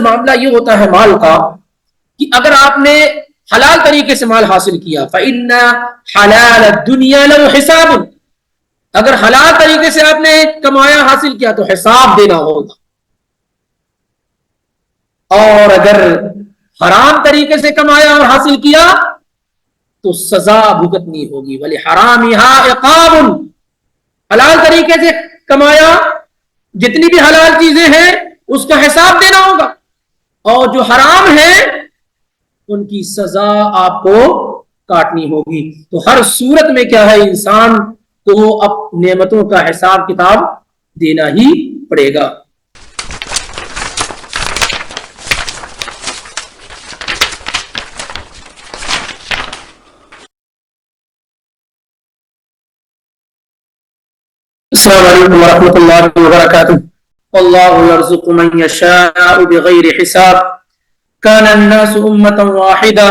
معاملہ یہ ہوتا ہے مال کا کہ اگر آپ نے حلال طریقے سے مال حاصل کیا فَإِنَّ حَلَالَ الدُّنْيَا لَهُ حِسَابٌ، اگر حلال طریقے سے آپ نے کمایا حاصل کیا تو حساب دینا ہوگا، اور اگر حرام طریقے سے کمایا اور حاصل کیا تو سزا بھگتنی ہوگی۔ وَلِحَرَامِهَا عِقَابٌ، حلال طریقے سے کمایا جتنی بھی حلال چیزیں ہیں اس کا حساب دینا ہوگا، اور جو حرام ہیں ان کی سزا آپ کو کاٹنی ہوگی۔ تو ہر صورت میں کیا ہے، انسان کو اب نعمتوں کا حساب کتاب دینا ہی پڑے گا۔ السلام علیکم ورحمۃ اللہ وبرکاتہ۔ اللہ یرزق من یشاء بغیر حساب، کان الناس امۃ واحدہ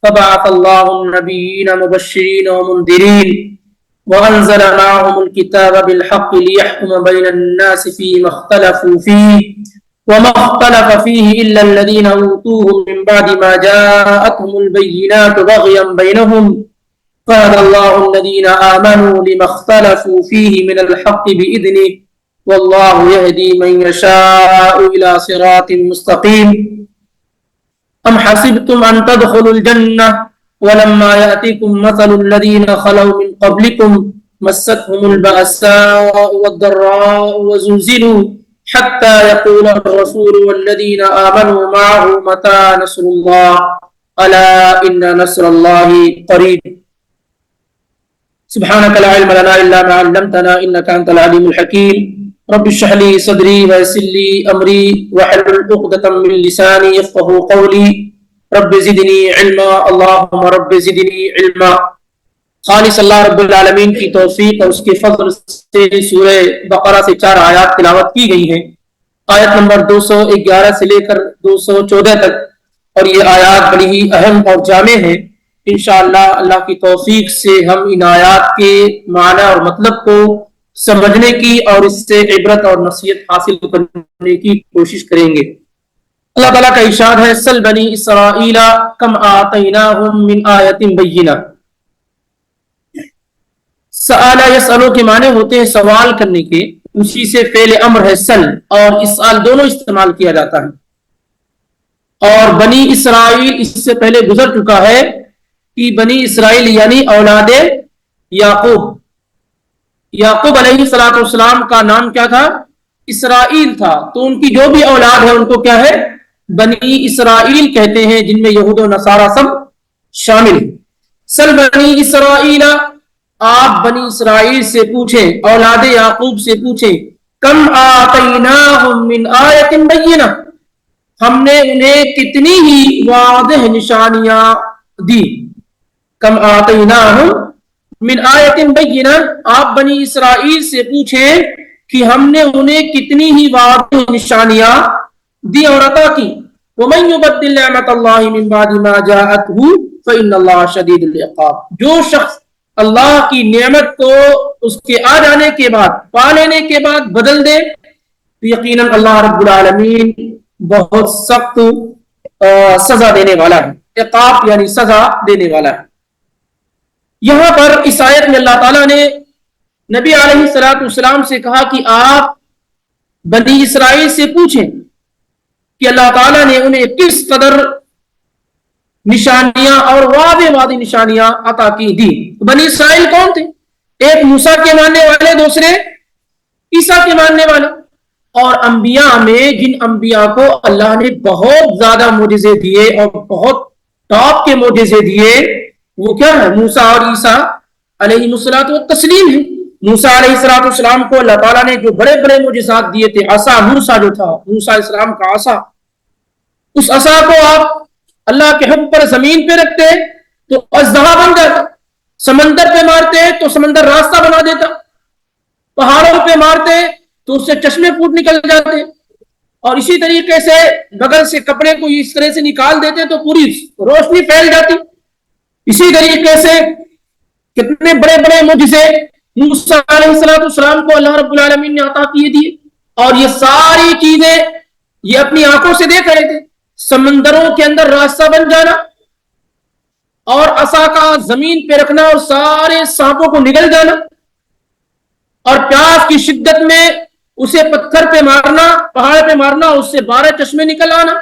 فبعث اللہ النبیین مبشرین ومنذرین وانزل معهم الكتاب بالحق ليحكم بین الناس فيما اختلفوا فيه وما اختلف فيه الا الذين اوتوه من بعد ما جاءتهم البينات بغيا بينهم فهدى الله الذين آمنوا لما اختلفوا فيه من الحق بإذنه والله يهدي من يشاء إلى صراط مستقيم أم حسبتم أن تدخلوا الجنة ولما يأتكم مثل الذين خلوا من قبلكم مستهم البأساء والضراء وزلزلوا حتى يقول الرسول والذين آمنوا معه متى نصر الله ألا إن نصر الله قريب۔ سبحانك لا علم لنا إلا ما علمتنا إنك أنت العليم الحكيم۔ رب اشرح لي صدري ويسر لي أمري واحلل عقدة من لساني يفقهوا قولي رب زدني علما اللهم رب زدنی علما۔ خالص اللہ رب العالمین کی توفیق اور اس کے فضل سے سورہ بقرہ سے 4 آیات تلاوت کی گئی ہیں، آیت نمبر 211 سے لے کر 214 تک، اور یہ آیات بڑی ہی اہم اور جامع ہیں۔ انشاءاللہ اللہ کی توفیق سے ہم ان آیات کے معنی اور مطلب کو سمجھنے کی اور اس سے عبرت اور نصیحت حاصل کرنے کی کوشش کریں گے۔ اللہ تعالیٰ کا ارشاد ہے سل بنی اسرائیل کم آتیناہم من آیت بینہ۔ سآل یسألو کے معنی ہوتے ہیں سوال کرنے کے، اسی سے فعل امر ہے سل اور اسأل دونوں استعمال کیا جاتا ہے۔ اور بنی اسرائیل اس سے پہلے گزر چکا ہے کہ بنی اسرائیل یعنی اولاد یعقوب۔ یعقوب علیہ السلام کا نام کیا تھا؟ اسرائیل تھا، تو ان کی جو بھی اولاد ہے ان کو کیا ہے؟ بنی اسرائیل کہتے ہیں، جن میں یہود و نصارہ سب شامل۔ سل بنی اسرائیل، آپ بنی اسرائیل سے پوچھیں، اولاد یعقوب سے پوچھیں، کم آتیناہم من آیت بینہ، ہم نے انہیں کتنی ہی واضح نشانیاں دی۔ کم آتیناہم من آیت بینہ، آپ بنی اسرائیل سے پوچھیں کہ ہم نے انہیں کتنی ہی واضح نشانیاں دی اور عطا کی۔ وَمَن يُبَدِّلْ نِعْمَةَ اللَّهِ مِن بَعْدِ مَا جَاءَتْهُ فَإِنَّ اللَّهَ شَدِيدُ الْعِقَابِ، جو شخص اللہ کی نعمت کو اس کے آ جانے کے بعد، پا لینے کے بعد بدل دے تو یقیناً اللہ رب العالمین بہت سخت سزا دینے والا ہے۔ عقاب یعنی سزا دینے والا ہے۔ یہاں پر اس آیت میں اللہ تعالیٰ نے نبی علیہ السلام سے کہا کہ آپ بنی اسرائیل سے پوچھیں کہ اللہ تعالیٰ نے انہیں کس قدر نشانیاں اور واضح نشانیاں عطا کی دی۔ بنی اسرائیل کون تھے؟ ایک موسیٰ کے ماننے والے، دوسرے عیسیٰ کے ماننے والے۔ اور انبیاء میں جن انبیاء کو اللہ نے بہت زیادہ معجزے دیے اور بہت ٹاپ کے معجزے دیے، وہ کیا ہے؟ موسیٰ اور عیسیٰ علیہ السلام ہے۔ موسیٰ علیہ السلام کو اللہ تعالیٰ نے جو بڑے بڑے معجزات دیے تھے، عصا موسیٰ جو تھا، موسیٰ علیہ السلام کا عصا، اس عصا کو آپ اللہ کے حکم پر زمین پہ رکھتے تو اژدہا بن جاتا، سمندر پہ مارتے تو سمندر راستہ بنا دیتا، پہاڑوں پہ مارتے تو اس سے چشمے پھوٹ نکل جاتے، اور اسی طریقے سے بغل سے کپڑے کو اس طرح سے نکال دیتے تو پوری روشنی پھیل جاتی۔ اسی طریقے سے کتنے بڑے بڑے معجزے موسیٰ علیہ السلام کو اللہ رب العالمین نے عطا کیے دیے، اور یہ ساری چیزیں یہ اپنی آنکھوں سے دیکھ رہے تھے سمندروں کے اندر راستہ بن جانا اور عصا کا زمین پہ رکھنا اور سارے سانپوں کو نگل جانا اور پیاس کی شدت میں اسے پتھر پہ مارنا، پہاڑ پہ مارنا، اس سے 12 چشمے نکل آنا.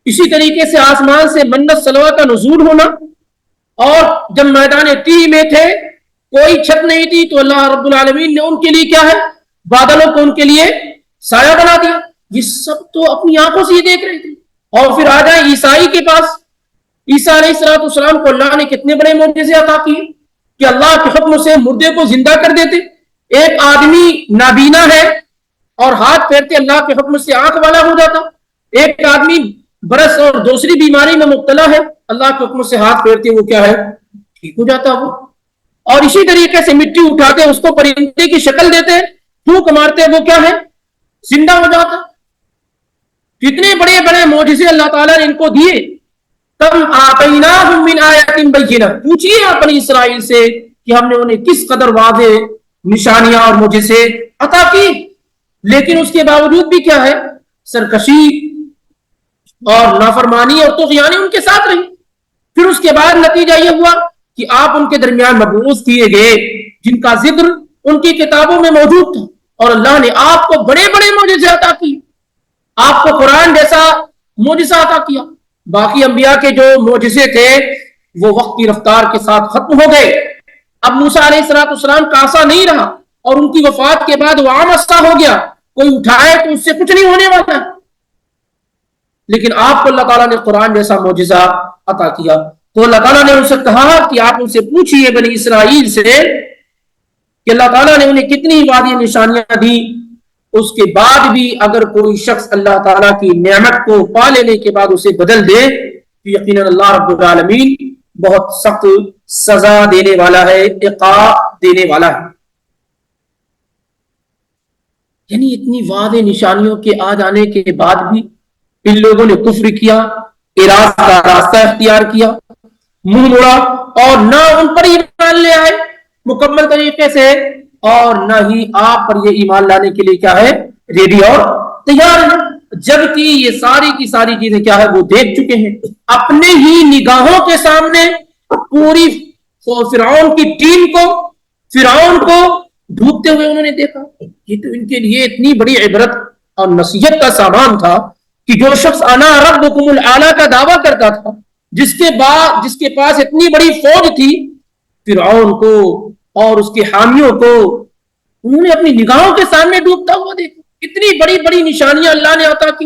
اسی طریقے سے آسمان سے منت سلوا کا نزول ہونا. اور جب میدان تیہ میں تھے کوئی چھت نہیں تھی تو اللہ رب العالمین نے ان کے لیے کیا ہے بادلوں کو ان کے لیے سایہ بنا دیا. یہ سب تو اپنی آنکھوں سے ہی دیکھ رہے تھے. اور پھر آ جائیں عیسائی کے پاس. عیسیٰ علیہ السلام کو اللہ نے کتنے بڑے معجزے عطا کیے کہ اللہ کے حکم سے مردے کو زندہ کر دیتے. ایک آدمی نابینا ہے اور ہاتھ پھیرتے اللہ کے حکم سے آنکھ والا ہو جاتا. ایک آدمی برس اور دوسری بیماری میں مبتلا ہے، اللہ کے حکم سے ہاتھ پھیرتے وہ کیا ہے ٹھیک ہو جاتا وہ. اور اسی طریقے سے مٹی اٹھاتے اس کو پرندے کی شکل دیتے، پھونک مارتے وہ کیا ہے زندہ ہو جاتا. کتنے بڑے بڑے معجزے اللہ تعالیٰ نے ان کو دیے. کم آتیناہم من آیات بینہ، پوچھئے اپنی اسرائیل سے کہ ہم نے انہیں کس قدر واضح نشانیاں اور معجزے عطا کی، لیکن اس کے باوجود بھی کیا ہے سرکشی اور نافرمانی اور طغیانی ان کے ساتھ رہی. پھر اس کے بعد نتیجہ یہ ہوا کہ آپ ان کے درمیان مبعوث کیے گئے جن کا ذکر ان کی کتابوں میں موجود تھا اور اللہ نے آپ کو بڑے بڑے معجزے عطا کیے. آپ کو قرآن جیسا معجزہ عطا کیا. باقی انبیاء کے جو معجزے تھے وہ وقت کی رفتار کے ساتھ ختم ہو گئے. اب موسیٰ علیہ السلام کا عصا نہیں رہا اور ان کی وفات کے بعد وہ عام عصا ہو گیا، کوئی اٹھائے تو اس سے کچھ نہیں ہونے والا. لیکن آپ کو اللہ تعالیٰ نے قرآن جیسا معجزہ عطا کیا. تو اللہ تعالیٰ نے ان سے کہا کہ آپ ان سے پوچھئے بنی اسرائیل سے کہ اللہ تعالیٰ نے انہیں کتنی واضح نشانیاں دی، اس کے بعد بھی اگر کوئی شخص اللہ تعالیٰ کی نعمت کو پا لینے کے بعد اسے بدل دے تو یقیناً اللہ رب العالمین بہت سخت سزا دینے والا ہے، عقاب دینے والا ہے. یعنی اتنی واضح نشانیوں کے آ جانے کے بعد بھی ان لوگوں نے کفر کیا، اعراض کا راستہ اختیار کیا، منہ موڑا اور نہ ان پر ایمان لے آئے مکمل طریقے سے اور نہ ہی آپ پر یہ ایمان لانے کے لیے کیا ہے ریڈی اور تیار ہے، جبکہ یہ ساری کی ساری چیزیں کیا ہے وہ دیکھ چکے ہیں اپنے ہی نگاہوں کے سامنے. پوری فرعون کی ٹیم کو، فرعون کو ڈوبتے ہوئے انہوں نے دیکھا. یہ تو ان کے لیے اتنی بڑی عبرت اور نصیحت کا سامان تھا کہ جو شخص انا ربکم الاعلی کا دعویٰ کرتا تھا، جس کے پاس اتنی بڑی فوج تھی، فرعون کو اور اس کے حامیوں کو انہوں نے اپنی نگاہوں کے سامنے ڈوبتا ہوا دیکھا. اتنی بڑی بڑی نشانیاں اللہ نے عطا کی.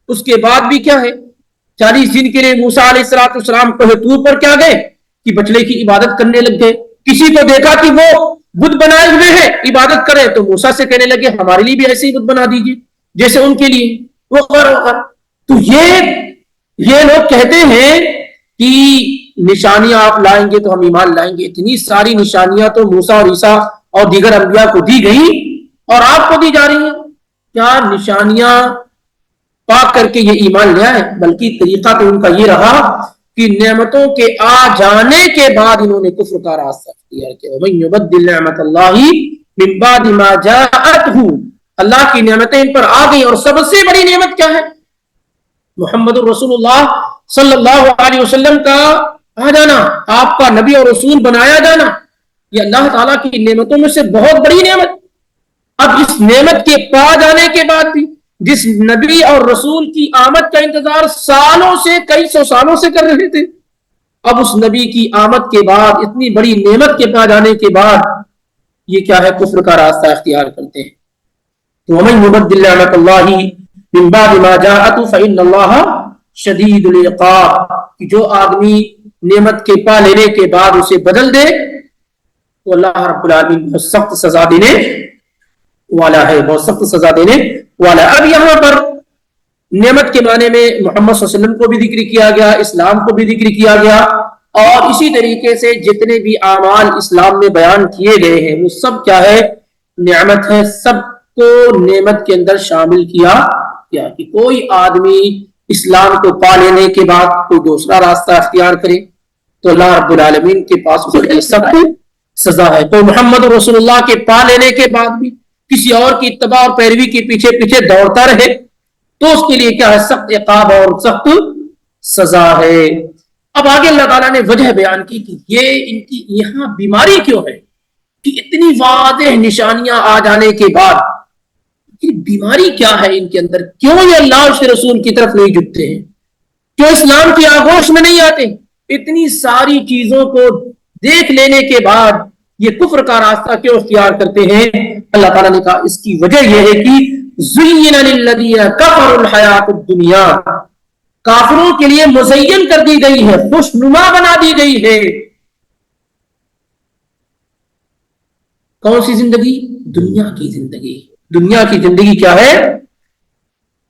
اس کے بعد بھی کیا ہے 40 دن کے لیے موسیٰ علیہ السلام کوہ طور پر کیا گئے کہ بچڑے کی عبادت کرنے لگ گئے. کسی کو دیکھا کہ وہ بت بنائے ہوئے ہیں عبادت کرے تو موسیٰ سے کہنے لگے ہمارے لیے بھی ایسے ہی بت بنا دیجیے جیسے ان کے لیے وغیرہ. تو یہ لوگ کہتے ہیں کہ نشانیاں آپ لائیں گے تو ہم ایمان لائیں گے. اتنی ساری نشانیاں تو موسیٰ اور عیسیٰ اور دیگر انبیاء کو دی گئی اور آپ کو دی جا رہی ہیں. کیا نشانیاں پا کر کے یہ ایمان لے آئے؟ بلکہ طریقہ تو ان کا یہ رہا کہ نعمتوں کے آ جانے کے بعد انہوں نے کفر کا راستہ اختیار کیا. وَمَن يُبَدِّلْ نِعْمَةَ اللَّهِ مِن بَعْدِ مَا جَاءَتْهُ، اللہ کی نعمتیں ان پر آ گئی. اور سب سے بڑی نعمت کیا ہے؟ محمد الرسول اللہ صلی اللہ علیہ وسلم کا آ جانا، آپ کا نبی اور رسول بنایا جانا، یہ اللہ تعالیٰ کی نعمتوں میں سے بہت بڑی نعمت. اب اس نعمت کے پا جانے کے بعد بھی جس نبی اور رسول کی آمد کا انتظار سالوں سے، کئی سو سالوں سے کر رہے تھے، اب اس نبی کی آمد کے بعد اتنی بڑی نعمت کے پا جانے کے بعد یہ کیا ہے کفر کا راستہ اختیار کرتے ہیں. تو وَمَن يُبَدِّلْ نِعْمَةَ اللَّهِ مِن بَعْدِ مَا جَاءَتْهُ فَإِنَّ اللَّهَ شَدِيدُ الْعِقَابِ، کہ جو آدمی نعمت کے پا لینے کے بعد اسے بدل دے تو اللہ رب العالمین بہت سخت سزا دینے والا ہے، بہت سخت سزا دینے والا ہے. اب یہاں پر نعمت کے معنی میں محمد صلی اللہ علیہ وسلم کو بھی ذکر کیا گیا، اسلام کو بھی ذکر کیا گیا، اور اسی طریقے سے جتنے بھی اعمال اسلام میں بیان کیے گئے ہیں وہ سب کیا ہے نعمت ہے. سب کو نعمت کے اندر شامل کیا گیا کہ کوئی آدمی اسلام کو پا لینے کے بعد کوئی دوسرا راستہ اختیار کرے تو اللہ رب العالمین کے پاس سخت سزا ہے. کوئی محمد رسول اللہ کے پا لینے کے بعد بھی کسی اور کی اتباع اور پیروی کے پیچھے دوڑتا رہے تو اس کے لیے کیا ہے؟ سخت عقاب اور سخت سزا ہے۔ اب آگے اللہ تعالیٰ نے وجہ بیان کی کہ یہ ان کی یہاں بیماری کیوں ہے، کہ اتنی واضح نشانیاں آ جانے کے بعد بیماری کیا ہے ان کے اندر، کیوں یہ اللہ اس کے رسول کی طرف نہیں جھکتے ہیں، کیوں اسلام کی آغوش میں نہیں آتے؟ اتنی ساری چیزوں کو دیکھ لینے کے بعد یہ کفر کا راستہ کیوں اختیار کرتے ہیں؟ اللہ تعالیٰ نے کہا اس کی وجہ یہ ہے کہ زُيِّنَ لِلَّذِينَ كَفَرُوا الْحَيَاةُ الدُّنْيَا، کافروں کے لیے مزین کر دی گئی ہے، خوشنما بنا دی گئی ہے کون سی زندگی؟ دنیا کی زندگی۔ دنیا کی زندگی کیا ہے؟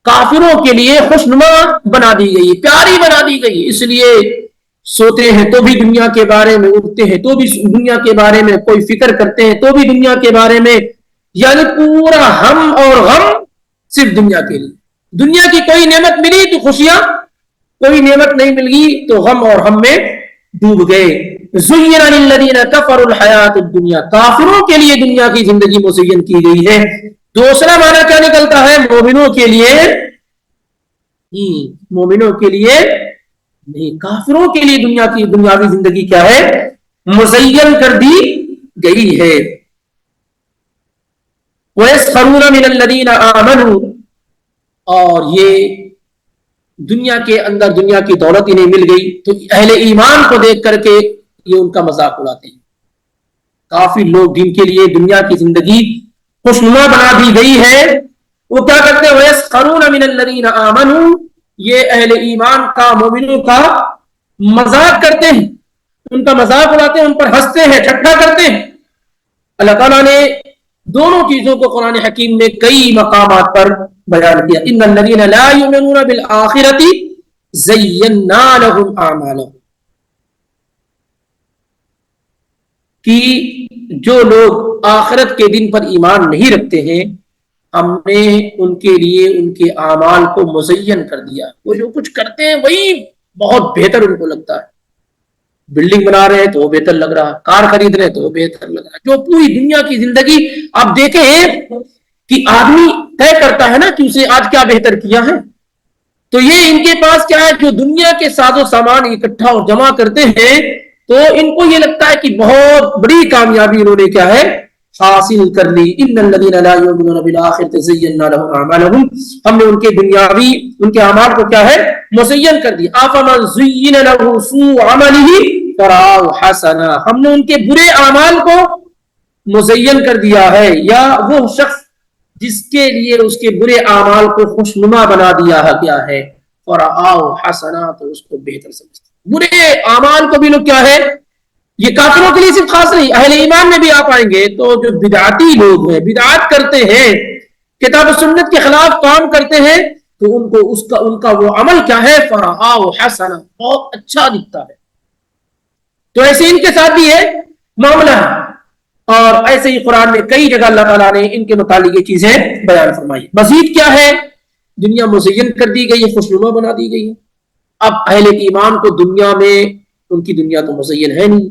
کافروں کے لیے خوشنما بنا دی گئی، پیاری بنا دی گئی، اس لیے سوتے ہیں تو بھی دنیا کے بارے میں، اٹھتے ہیں تو بھی دنیا کے بارے میں، کوئی فکر کرتے ہیں تو بھی دنیا کے بارے میں، یعنی پورا ہم اور غم صرف دنیا کے لیے۔ دنیا کی کوئی نعمت ملی تو خوشیاں، کوئی نعمت نہیں مل گئی تو غم اور ہم میں ڈوب گئے۔ زُيِّنَ لِلَّذِينَ كَفَرُوا الْحَيَاةُ الدُّنْيَا، کافروں کے لیے دنیا کی زندگی مزین کی گئی ہے۔ دوسرا معنی کیا نکلتا ہے؟ مومنوں کے لیے مومنوں کے لیے نہیں، کافروں کے لیے دنیا کی دنیاوی زندگی کیا ہے؟ مزین کر دی گئی ہے۔ وَيَسْخَرُونَ مِنَ الَّذِينَ آمَنُوا، اور یہ دنیا کے اندر دنیا کی دولت ہی نہیں مل گئی تو اہل ایمان کو دیکھ کر کے یہ ان کا مذاق اڑاتے ہیں۔ کافی لوگ جن کے لیے دنیا کی زندگی خوشنما بنا دی گئی ہے وہ کیا کرتے ہیں؟ وَيَسْخَرُونَ مِنَ الَّذِينَ آمَنُوا، یہ اہل ایمان کا، مومنوں کا مذاق کرتے ہیں، ان کا مذاق اڑاتے ہیں، ان پر ہنستے ہیں، ٹھٹھا کرتے ہیں۔ اللہ تعالیٰ نے دونوں چیزوں کو قرآن حکیم میں کئی مقامات پر بیان کیا۔ ان الذین لا یؤمنون بالآخرۃ زینا لهم اعمالهم، کہ جو لوگ آخرت کے دن پر ایمان نہیں رکھتے ہیں ہم نے ان کے لیے ان کے اعمال کو مزین کر دیا، وہ جو کچھ کرتے ہیں وہی بہت بہتر ان کو لگتا ہے۔ بلڈنگ بنا رہے ہیں تو وہ بہتر لگ رہا، کار خرید رہے ہیں تو وہ بہتر لگ رہا، جو پوری دنیا کی زندگی آپ دیکھیں کہ آدمی طے کرتا ہے نا کہ اسے آج کیا بہتر کیا ہے، تو یہ ان کے پاس کیا ہے، جو دنیا کے ساز و سامان اکٹھا اور جمع کرتے ہیں تو ان کو یہ لگتا ہے کہ بہت بڑی کامیابی انہوں نے کیا ہے حاصل کر لی۔ ان الذین لا یؤمنون بالآخرۃ زینا لهم اعمالهم، ہم نے ان کے دنیاوی ان کے اعمال کو کیا ہے مزین کر دیا۔ افمن زین له سوء عمله فرآه حسنا، ہم نے ان کے برے اعمال کو مزین کر دیا ہے، یا وہ شخص جس کے لیے اس کے برے اعمال کو خوشنما بنا دیا گیا ہے، فرآه حسنا، تو اس کو بہتر سمجھتے۔ برے اعمال کو بھی لوگ کیا ہے، یہ کافروں کے لیے صرف خاص نہیں، اہل ایمان میں بھی آپ آئیں گے تو جو بدعتی لوگ ہیں، بدعات کرتے ہیں، کتاب و سنت کے خلاف کام کرتے ہیں، تو ان کو ان کا وہ عمل کیا ہے، فرآہ حسنا، بہت اچھا دکھتا ہے۔ تو ایسے ان کے ساتھ بھی ہے معاملہ ہے، اور ایسے ہی قرآن میں کئی جگہ اللہ تعالیٰ نے ان کے متعلق یہ چیزیں بیان فرمائی۔ مزید کیا ہے، دنیا مزین کر دی گئی ہے، خوشنما بنا دی گئی ہے۔ اب اہل ایمان کو دنیا میں ان کی دنیا تو مزین ہے نہیں،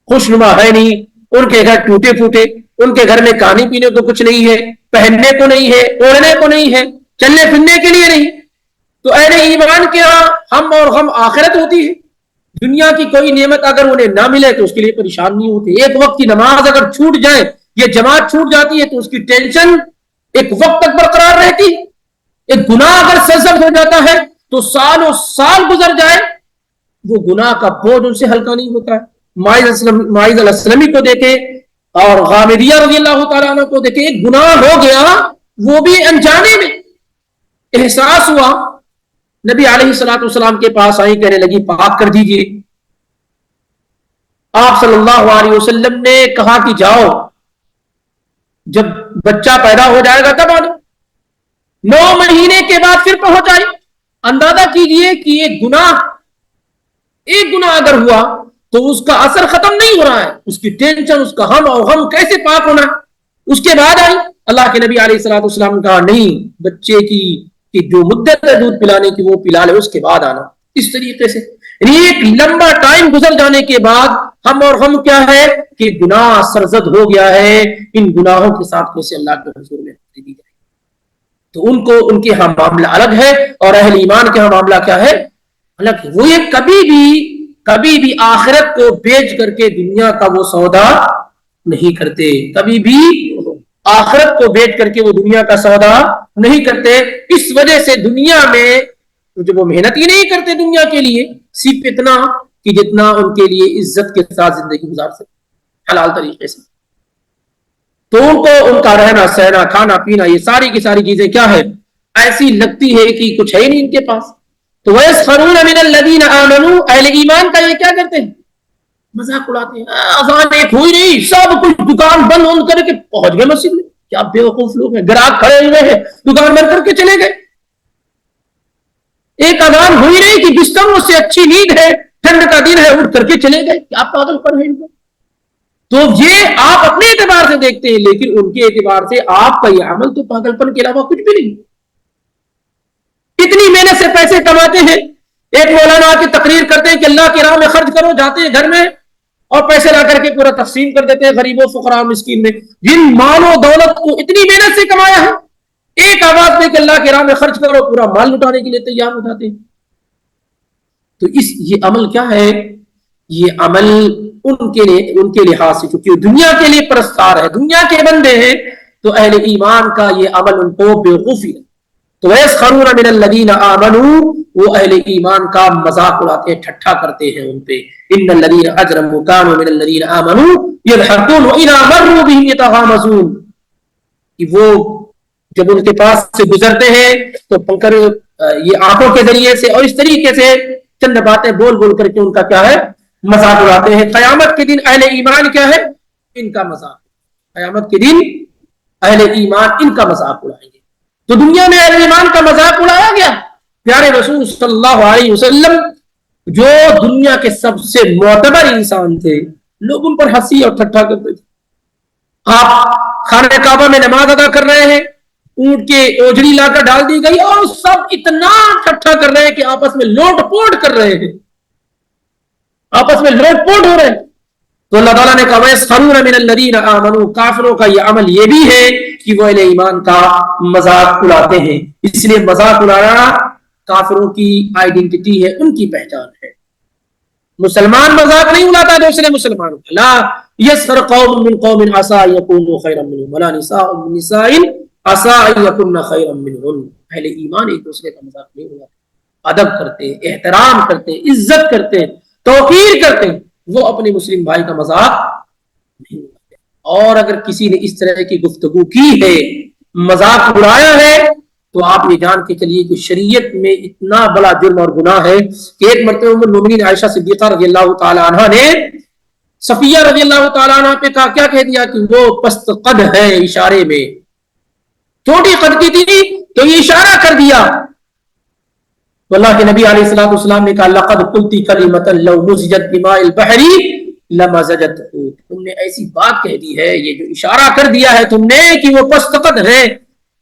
خوشنما ہے نہیں، ان کے گھر ٹوٹے پھوٹے، ان کے گھر میں کھانے پینے کو کچھ نہیں ہے، پہننے کو نہیں ہے، اوڑھنے کو نہیں ہے، چلنے پھرنے کے لیے نہیں۔ تو اہل ایمان کے ہاں ہم اور غم آخرت ہوتی ہے، دنیا کی کوئی نعمت اگر انہیں نہ ملے تو اس کے لیے پریشان نہیں ہوتے۔ ایک وقت کی نماز اگر چھوٹ جائے، یہ جماعت چھوٹ جاتی ہے تو اس کی ٹینشن ایک وقت تک برقرار رہتی۔ ایک گناہ اگر سرزد ہو جاتا ہے تو سال و سال گزر جائے وہ گناہ کا بوجھ ان سے ہلکا نہیں ہوتا ہے۔ معاذ الاسلمی کو دیکھیں اور غامدیہ رضی اللہ تعالیٰ عنہ کو دیکھیں، ایک گناہ ہو گیا وہ بھی انجانے میں احساس ہوا، نبی علیہ الصلوۃ والسلام کے پاس آئی، کہنے لگی پاک کر دیجئے۔ آپ صلی اللہ علیہ وسلم نے کہا کہ جاؤ، جب بچہ پیدا ہو جائے گا تب آنا۔ 9 مہینے کے بعد پھر پہنچ آئی۔ اندازہ کیجئے کہ ایک گناہ اگر ہوا تو اس کا اثر ختم نہیں ہو رہا ہے، اس کی ٹینشن، اس کا ہم اور غم کیسے پاک ہونا ہے۔ اس کے بعد آئی، اللہ کے نبی علیہ الصلوۃ والسلام نے کہا نہیں، بچے کی جو مدت ہے دودھ پلانے کی وہ پلا لے، اس کے بعد آنا۔ اس طریقے سے ایک لمبا ٹائم گزر جانے کے بعد ہم اور غم کیا ہے کہ گناہ سرزد ہو گیا ہے، ان گناہوں کے ساتھ کیسے اللہ کے حضور میں دی جائے۔ تو ان کو ان کے ہاں معاملہ الگ ہے، اور اہل ایمان کے ہاں معاملہ کیا ہے؟ الگ ہے۔ وہ یہ کبھی بھی آخرت کو بیچ کر کے دنیا کا وہ سودا نہیں کرتے، کبھی بھی آخرت کو بیچ کر کے وہ دنیا کا سودا نہیں کرتے۔ اس وجہ سے دنیا میں جو وہ محنت ہی نہیں کرتے دنیا کے لیے، صرف اتنا کہ جتنا ان کے لیے عزت کے ساتھ زندگی گزار سکتے حلال طریقے سے۔ تو ان کو ان کا رہنا سہنا کھانا پینا یہ ساری کی ساری چیزیں کیا ہے؟ ایسی لگتی ہے کہ کچھ ہے ہی نہیں ان کے پاس۔ تو وَيَسْخَرُونَ مِنَ الَّذِينَ آمَنُوا، اہل ایمان کا یہ کیا کرتے ہیں؟ مذاق اڑاتے ہیں۔ اذان ایک ہوئی نہیں، سب کچھ دکان بند کر کے پہنچ گئے مسجد میں۔ کیا بے وقوف لوگ ہیں، گراہک کھڑے ہوئے ہیں، دکان بند کر کے چلے گئے۔ ایک اذان ہوئی نہیں کہ بستروں سے اچھی نیند ہے، ٹھنڈ کا دن ہے، اٹھ کر کے چلے گئے۔ کیا پاگل پر ہے ان کو؟ تو یہ آپ اپنے اعتبار سے دیکھتے ہیں، لیکن ان کے اعتبار سے آپ کا یہ عمل تو پاگل پن کے علاوہ کچھ بھی نہیں۔ کتنی محنت سے پیسے کماتے ہیں، ایک مولانا کی تقریر کرتے ہیں کہ اللہ کی راہ میں خرچ کرو، جاتے ہیں گھر میں اور پیسے لا کر کے پورا تقسیم کر دیتے ہیں غریبوں فقراء مسکین میں۔ جن مال و دولت کو اتنی محنت سے کمایا ہے، ایک آواز میں کہ اللہ کی راہ میں خرچ کرو، پورا مال لٹانے کے لیے تیار ہو جاتے ہیں۔ تو یہ عمل کیا ہے؟ یہ عمل ان کے لحاظ سے، کیونکہ دنیا کے لیے پرستار ہے، دنیا کے بندے ہیں، تو اہل ایمان کا یہ عمل ان کو بیوقوفی ہے۔ تو وَيَسْخَرُونَ مِنَ الَّذِينَ آمَنُوا، وہ اہل ایمان کا مذاق اڑاتے ہیں، ٹھٹھا کرتے ہیں ان پہ۔ إِنَّ الَّذِينَ أَجْرَمُوا كَانُوا مِنَ الَّذِينَ آمَنُوا يَضْحَكُونَ وَإِذَا مَرُّوا بِهِمْ يَتَغَامَزُونَ، کہ وہ جب ان کے پاس سے گزرتے ہیں تو پنکر یہ آنکھوں کے ذریعے سے اور اس طریقے سے چند باتیں بول بول کر کے ان کا کیا ہے؟ مذاق اڑاتے ہیں۔ قیامت کے دن اہل ایمان کیا ہے؟ ان کا مذاق۔ قیامت کے دن اہل ایمان ان کا مذاق اڑائیں گے۔ تو دنیا میں اہل ایمان کا مذاق اڑایا گیا۔ پیارے رسول صلی اللہ علیہ وسلم جو دنیا کے سب سے معتبر انسان تھے، لوگ ان پر ہنسی اور ٹھٹھا کرتے تھے۔ آپ خانہ کعبہ میں نماز ادا کر رہے ہیں، اونٹ کے اوجڑی لا کر ڈال دی گئی اور سب اتنا ٹھٹھا کر رہے ہیں کہ آپس میں لوٹ پوٹ کر رہے ہیں، آپس میں لوٹ پوٹ ہو رہے ہیں۔ تو اللہ تعالیٰ نے کہا وَيَسْخَرُونَ مِنَ الَّذِينَ آمَنُوا، کافروں کا یہ عمل یہ بھی ہے کہ وہ اہل ایمان کا مذاق اڑاتے ہیں۔ اس لیے مذاق اڑانا کافروں کی آئیڈینٹی ہے، ان کی پہچان ہے۔ مسلمان مذاق نہیں اڑاتا دوسرے مسلمانوں کا۔ لا يَسْخَرْ قَوْمٌ مِّن قَوْمٍ عَسَىٰ أَن يَكُونُوا خَيْرًا مِّنْهُمْ وَلَا نِسَاءٌ مِّن نِسَاءٍ عَسَىٰ أَن يَكُنَّ خَيْرًا مِّنْهُنَّ۔ اہل ایمان ایک دوسرے کا مذاق نہیں اڑاتے، ادب کرتے ہیں، احترام کرتے ہیں، عزت کرتے ہیں، توقیر کرتے ہیں۔ وہ اپنے مسلم بھائی کا مذاق نہیں اڑاتے۔ اور اگر کسی نے اس طرح کی گفتگو کی ہے، مذاق اڑایا ہے، تو آپ یہ جان کے چلیے کہ شریعت میں اتنا بڑا جرم اور گناہ ہے کہ ایک مرتبہ ام المؤمنین عائشہ صدیقہ رضی اللہ تعالی عنہ نے صفیہ رضی اللہ تعالی عنہ پہ کیا کہہ دیا کہ وہ پست قد ہے، اشارے میں چھوٹی قد کی تھی تو یہ اشارہ کر دیا۔ تو اللہ کے نبی علیہ الصلوۃ والسلام نے کہا لقد قلت کلمۃ لو مزجت بماء البحر لمزجته، تم نے ایسی بات کہہ دی ہے، یہ جو اشارہ کر دیا ہے تم نے کہ وہ پست قد ہے،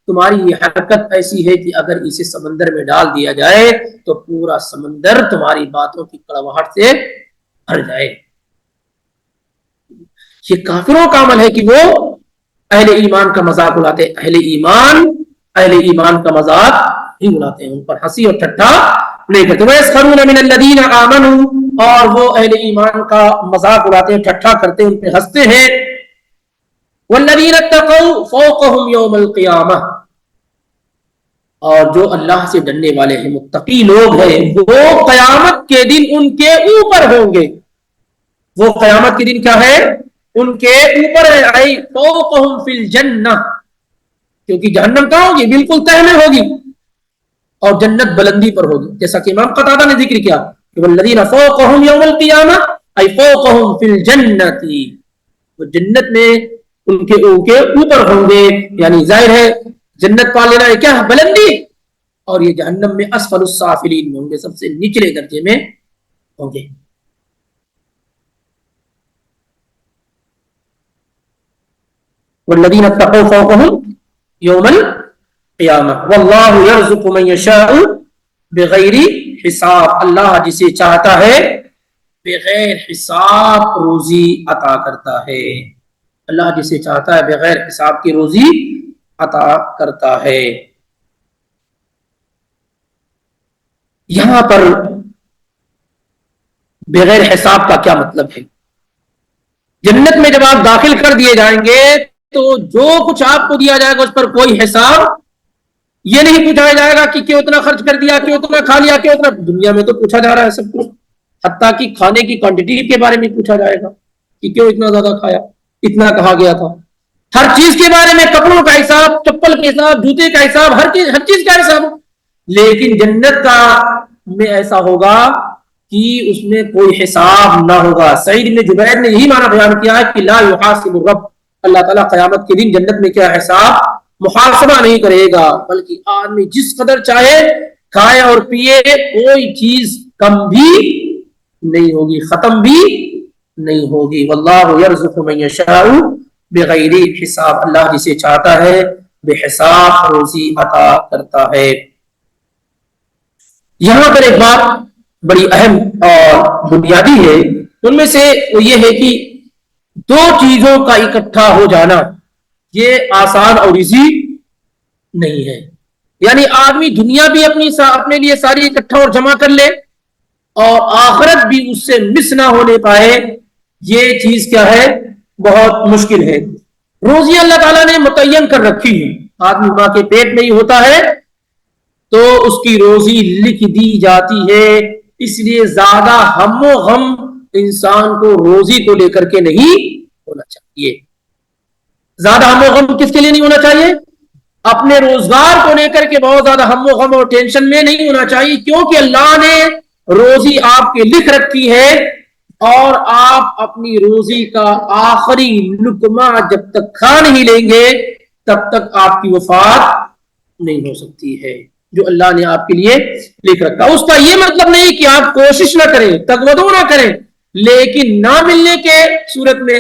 تمہاری یہ حرکت ایسی ہے کہ اگر اسے سمندر میں ڈال دیا جائے تو پورا سمندر تمہاری باتوں کی کڑواہٹ سے بھر جائے۔ یہ کافروں کا عمل ہے کہ وہ اہل ایمان کا مذاق اڑاتے ہیں۔ اہل ایمان کا مذاق ہی اڑاتے ہیں، ان پر ہنسی اور ٹھٹھا نہیں کرتے۔ وَيَسْخَرُونَ مِنَ الَّذِينَ آمَنُوا، اور وہ اہل ایمان کا مذاق اڑاتے ہیں، ٹھٹھا کرتے ہیں، ان پہ ہنستے ہیں۔ وَالَّذِينَ اتَّقَوْا فَوْقَهُمْ يَوْمَ الْقِيَامَةِ، اور جو اللہ سے ڈرنے والے ہیں، متقی لوگ ہیں، وہ قیامت کے دن ان کے اوپر ہوں گے۔ وہ قیامت کے دن کیا ہے؟ ان کے اوپر ہے، اے فوقہم فی الجنہ، کیونکہ جہنم کہاں ہوگی؟ بالکل تہہ میں ہوگی، اور جنت بلندی پر ہوگی، جیسا کہ امام قتادہ نے ذکر کیا کہ والذین فوقہم یوم القیامہ اے فوقہم فی الجنہ، وہ جنت میں ان کے اوپر ہوں گے، یعنی ظاہر ہے جنت پا لینا ہے کیا؟ بلندی، اور یہ جہنم میں اسفل السافلین میں ہوں گے، سب سے نچلے درجے میں ہوں گے۔ والذین اتقوا فوقہم یوم القیامہ واللہ یرزق من یشاء بغیر حساب، اللہ جسے چاہتا ہے بغیر حساب روزی عطا کرتا ہے، اللہ جسے چاہتا ہے بغیر حساب کی روزی عطا کرتا ہے۔ یہاں پر بغیر حساب کا کیا مطلب ہے؟ جنت میں جب آپ داخل کر دیے جائیں گے تو جو کچھ آپ کو دیا جائے گا اس پر کوئی حساب یہ نہیں پوچھا جائے گا کہ کیوں اتنا خرچ کر دیا، کیوں اتنا کھا لیا، کیوں اتنا. دنیا میں تو پوچھا جا رہا ہے سب کچھ، حتیٰ کہ کھانے کی کوانٹٹی کے بارے میں پوچھا جائے گا کہ کیوں اتنا زیادہ کھایا، اتنا کہا گیا تھا. ہر چیز کے بارے میں، کپڑوں کا حساب، چپل کا حساب، جوتے کا حساب، ہر چیز کا حساب. لیکن جنت کا میں ایسا ہوگا کہ اس میں کوئی حساب نہ ہوگا. سعید بن جبیر نے یہی معنی بیان کیا ہے کہ لا یحاسب الرب، اللہ تعالیٰ قیامت کے دن جنت میں کیا حساب محاسبہ نہیں کرے گا، بلکہ آدمی جس قدر چاہے کھائے اور پیے، کوئی چیز کم بھی نہیں ہوگی، ختم بھی نہیں ہوگی. واللہ یرزق من یشاء بغیر حساب، اللہ جسے چاہتا ہے بے حساب روزی عطا کرتا ہے. یہاں پر ایک بات بڑی اہم اور بنیادی ہے، ان میں سے وہ یہ ہے کہ دو چیزوں کا اکٹھا ہو جانا یہ آسان اور ایزی نہیں ہے. یعنی آدمی دنیا بھی اپنے لیے ساری اکٹھا اور جمع کر لے اور آخرت بھی اس سے مس نہ ہونے پائے، یہ چیز کیا ہے؟ بہت مشکل ہے. روزی اللہ تعالیٰ نے متعین کر رکھی ہے، آدمی ماں کے پیٹ میں ہی ہوتا ہے تو اس کی روزی لکھ دی جاتی ہے. اس لیے زیادہ ہم و غم انسان کو روزی کو لے کر کے نہیں ہونا چاہیے. زیادہ ہم و غم کس کے لیے نہیں ہونا چاہیے؟ اپنے روزگار کو لے کر کے بہت زیادہ ہم و غم اور ٹینشن میں نہیں ہونا چاہیے، کیونکہ اللہ نے روزی آپ کے لکھ رکھی ہے اور آپ اپنی روزی کا آخری لقمہ جب تک کھا نہیں لیں گے تب تک آپ کی وفات نہیں ہو سکتی ہے. جو اللہ نے آپ کے لیے لکھ رکھا، اس کا یہ مطلب نہیں کہ آپ کوشش نہ کریں، تگودو نہ کریں، لیکن نہ ملنے کے صورت میں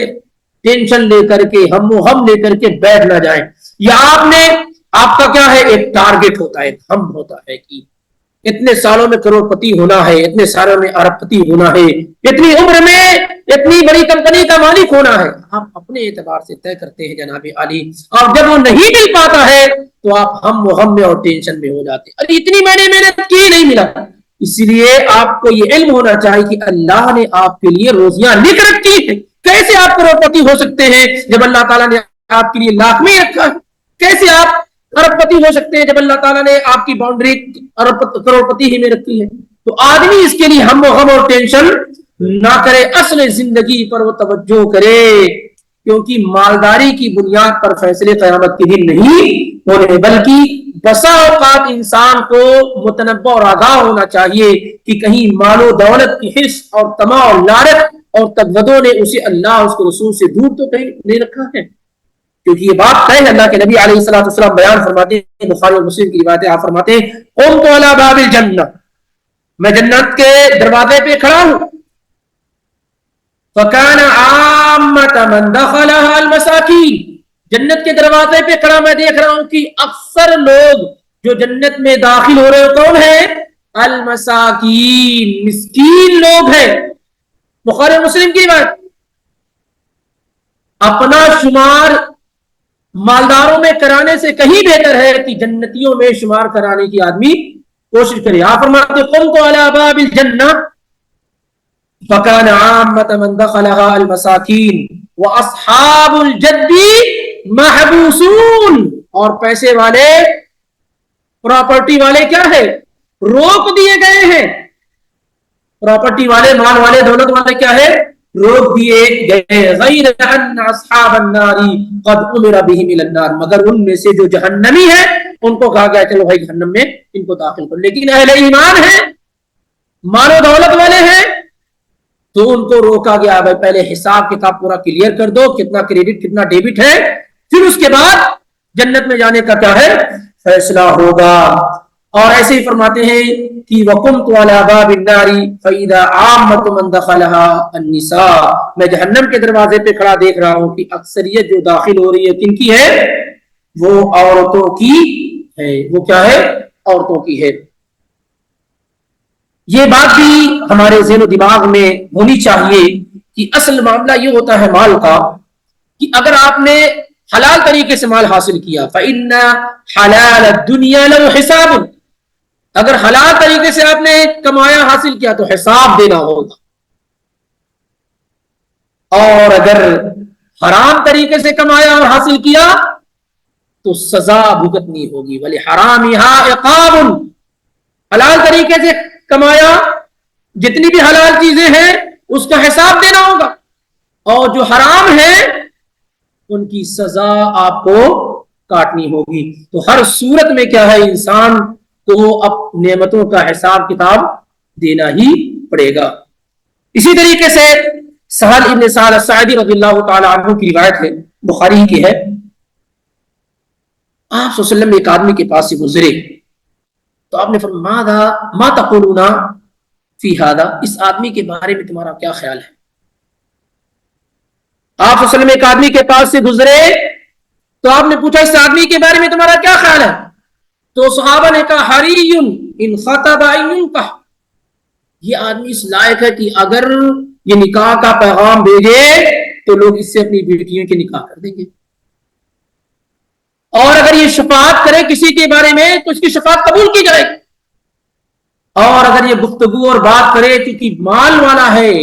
ٹینشن لے کر کے، ہم و غم لے کر کے بیٹھ نہ جائیں. یا آپ کا کیا ہے؟ ایک ٹارگٹ ہوتا ہے، ہم ہوتا ہے کہ اتنے سالوں میں کروڑ پتی ہونا ہے، اتنے سالوں میں ارب پتی ہونا ہے، اتنی عمر میں اتنی بڑی کمپنی کا مالک ہونا ہے. آپ اپنے اعتبار سے طے کرتے ہیں جناب عالی، اور جب وہ نہیں مل پاتا ہے تو آپ ہم و غم میں اور ٹینشن میں ہو جاتے ہیں، ارے اتنی میں نے محنت کی نہیں ملا. اسی لیے آپ کو یہ علم ہونا چاہیے کہ اللہ نے آپ کے لیے روزیاں لکھ رکھی ہیں. کیسے آپ کروڑ پتی ہو سکتے ہیں جب اللہ تعالیٰ نے آپ کے لیے لاکھ میں رکھا ہے؟ کیسے آپ ارب پتی ہو سکتے ہیں جب اللہ تعالیٰ نے آپ کی باؤنڈری کروڑ پتی ہی میں رکھی ہے؟ تو آدمی اس کے لیے ہم و غم اور ٹینشن نہ کرے، اصل زندگی پر وہ توجہ کرے، کیونکہ مالداری کی بنیاد پر فیصلے قیامت کے دن نہیں ہونے، بلکہ بسا اوقات انسان کو متنبع اور آگاہ ہونا چاہیے کہ کہیں مال و دولت کی حرص اور طمع اور لالچ اور تگودوں نے اسے اللہ اس کے رسول سے دور تو کہیں نہیں رکھا ہے. کیونکہ یہ بات ہے، اللہ کے نبی علیہ السلام بیان فرماتے ہیں، بخاری اور مسلم کی روایت ہے، آپ فرماتے ہیں قمت علی باب الجنہ، میں جنت کے دروازے پہ کھڑا ہوں، فکان عامۃ من دخلها المساکین، جنت کے دروازے پہ کھڑا میں دیکھ رہا ہوں کہ اکثر لوگ جو جنت میں داخل ہو رہے ہیں کون ہیں؟ المساکین، مسکین لوگ ہیں. بخاری اور مسلم کی بات. اپنا شمار مالداروں میں کرانے سے کہیں بہتر ہے کہ جنتیوں میں شمار کرانے کی آدمی کوشش کرے. آپ فرماتے قمت علی باب الجنہ فکان عامۃ من دخلها المساکین واصحاب الجد محبوسون، اور پیسے والے، پراپرٹی والے کیا ہے؟ روک دیے گئے ہیں. پراپرٹی والے، مال والے، دولت والے کیا ہے؟ روک دیے گئے. غیر ان اصحاب النار قد امر بهم الى النار، مگر ان میں سے جو جہنمی ہے ان کو کہا گیا چلو بھائی جہنم میں ان کو داخل کر. لیکن اہل ایمان ہے، مال و دولت والے ہیں، تو ان کو روکا گیا بھائی پہلے حساب کتاب پورا کلیئر کر دو، کتنا کریڈٹ کتنا ڈیبٹ ہے، پھر اس کے بعد جنت میں جانے کا کیا ہے؟ فیصلہ ہوگا. اور ایسے ہی فرماتے ہیں کہ وَقُمْتُ عَلَى بَابِ النَّارِ فَإِذَا عَامَّةُ مَنْ دَخَلَهَا النِّسَاءُ، میں جہنم کے دروازے پہ کھڑا دیکھ رہا ہوں کہ اکثریت جو داخل ہو رہی ہے کن کی ہے؟ وہ عورتوں کی ہے. وہ کیا ہے؟ عورتوں کی ہے. یہ بات بھی ہمارے ذہن و دماغ میں ہونی چاہیے کہ اصل معاملہ یہ ہوتا ہے مال کا کہ اگر آپ نے حلال طریقے سے مال حاصل کیا فَإِنَّ حَلَالَ الدُّنْيَا لَهُ حِسَابٌ، اگر حلال طریقے سے آپ نے کمایا حاصل کیا تو حساب دینا ہوگا، اور اگر حرام طریقے سے کمایا اور حاصل کیا تو سزا بھگتنی ہوگی۔ وَلِحَرَامِهَا عِقَابٌ، حلال طریقے سے کمایا جتنی بھی حلال چیزیں ہیں اس کا حساب دینا ہوگا، اور جو حرام ہیں ان کی سزا آپ کو کاٹنی ہوگی۔ تو ہر صورت میں کیا ہے، انسان کو اب نعمتوں کا حساب کتاب دینا ہی پڑے گا۔ اسی طریقے سے سہل ابن سعد الساعدی رضی اللہ تعالی عنہ کی روایت ہے، بخاری کی ہے، آپ صلی اللہ علیہ وسلم ایک آدمی کے پاس سے گزرے تو آپ نے فرمایا ما تقولون فی ھذا، اس آدمی کے بارے میں تمہارا کیا خیال ہے؟ آپ صلی اللہ علیہ وسلم ایک آدمی کے پاس سے گزرے تو آپ نے پوچھا اس آدمی کے بارے میں تمہارا کیا خیال ہے؟ تو صحابہ نے کہا حری ان خطب ان ينکح، یہ آدمی اس لائق ہے کہ اگر یہ نکاح کا پیغام بھیجے تو لوگ اس سے اپنی بیٹیوں کے نکاح کر دیں گے، اور اگر یہ شفاعت کرے کسی کے بارے میں تو اس کی شفاعت قبول کی جائے گی، اور اگر یہ گفتگو اور بات کرے کیونکہ مال والا ہے،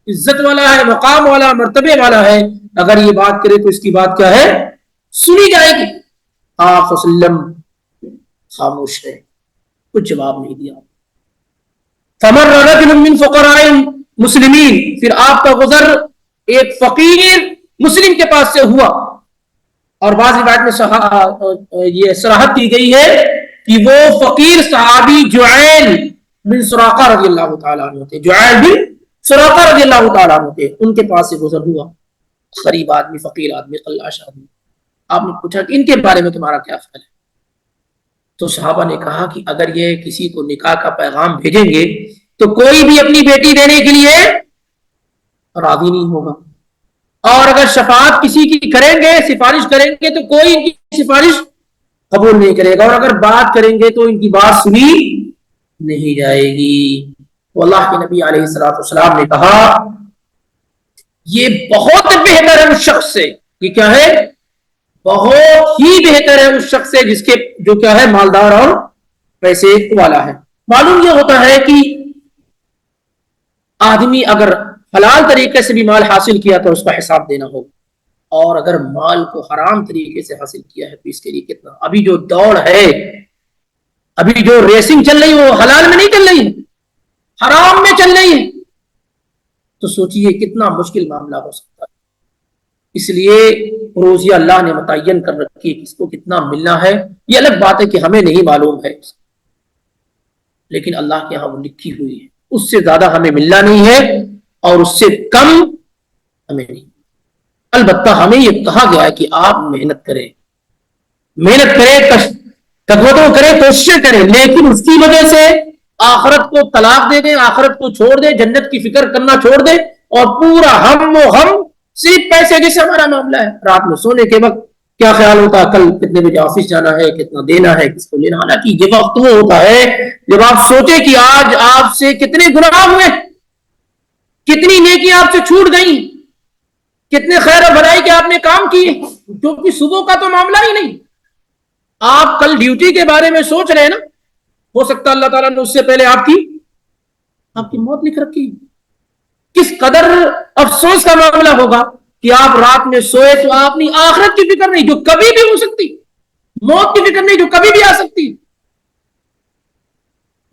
عزت والا ہے، مقام والا، مرتبے والا ہے، اگر یہ بات کرے تو اس کی بات کیا ہے، سنی جائے گی۔ آپ صلی اللہ علیہ وسلم خاموش رہے، کچھ جواب نہیں دیا۔ فمر رجل من فقراء مسلمین، پھر آپ کا گزر ایک فقیر مسلم کے پاس سے ہوا، اور بعض روایت میں یہ صراحت کی گئی ہے کہ وہ فقیر صحابی جعیل بن سراقہ رضی اللہ تعالیٰ عنہ تھے، جعیل بن سراقہ رضی اللہ تعالیٰ عنہ تھے، ان کے پاس سے گزر ہوا، غریب آدمی، فقیر آدمی، قلاش آدمی۔ آپ نے پوچھا کہ ان کے بارے میں تمہارا کیا خیال ہے؟ تو صحابہ نے کہا کہ اگر یہ کسی کو نکاح کا پیغام بھیجیں گے تو کوئی بھی اپنی بیٹی دینے کے لیے راضی نہیں ہوگا، اور اگر شفاعت کسی کی کریں گے، سفارش کریں گے تو کوئی ان کی سفارش قبول نہیں کرے گا، اور اگر بات کریں گے تو ان کی بات سنی نہیں جائے گی۔ تو اللہ کے نبی علیہ الصلوۃ والسلام نے کہا یہ بہت بہتر ہے اس شخص سے، یہ کیا ہے، بہت ہی بہتر ہے اس شخص سے جس کے جو کیا ہے مالدار اور پیسے والا ہے۔ معلوم یہ ہوتا ہے کہ آدمی اگر حلال طریقے سے بھی مال حاصل کیا تو اس کا حساب دینا ہوگا، اور اگر مال کو حرام طریقے سے حاصل کیا ہے تو اس کے لیے کتنا، ابھی جو دوڑ ہے، ابھی جو ریسنگ چل رہی ہے وہ حلال میں نہیں چل رہی ہے، حرام میں چل رہی ہے، تو سوچئے کتنا مشکل معاملہ ہو سکتا ہے۔ اس لیے روزی اللہ نے متعین کر رکھی ہے، کس کو کتنا ملنا ہے، یہ الگ بات ہے کہ ہمیں نہیں معلوم ہے، لیکن اللہ کے ہاں وہ لکھی ہوئی ہے، اس سے زیادہ ہمیں ملنا نہیں ہے اور اس سے کم ہمیں نہیں۔ البتہ ہمیں یہ کہا گیا ہے کہ آپ محنت کریں، محنت کریں، تقویٰ کریں، کوششیں کریں، لیکن اس کی وجہ سے آخرت کو طلاق دے دیں، آخرت کو چھوڑ دیں، جنت کی فکر کرنا چھوڑ دیں، اور پورا ہم و ہم صرف پیسے جیسے ہمارا معاملہ ہے، رات میں سونے کے وقت کیا خیال ہوتا ہے کل کتنے بجے آفس جانا ہے، کتنا دینا ہے، کس کو لینا، حالانکہ یہ وقت وہ ہوتا ہے جب آپ سوچیں کہ آج آپ سے کتنے گناہ ہوئے، کتنی نیکی آپ سے چھوٹ گئی، کتنے خیر و بھلائی کے آپ نے کام کیے، کیونکہ صبح کا تو معاملہ ہی نہیں، آپ کل ڈیوٹی کے بارے میں سوچ رہے ہیں نا، ہو سکتا اللہ تعالیٰ نے اس سے پہلے آپ کی موت لکھ رکھی، کس قدر افسوس کا معاملہ ہوگا کہ آپ رات میں سوئے تو آپ نے آخرت کی فکر نہیں جو کبھی بھی ہو سکتی، موت کی فکر نہیں جو کبھی بھی آ سکتی،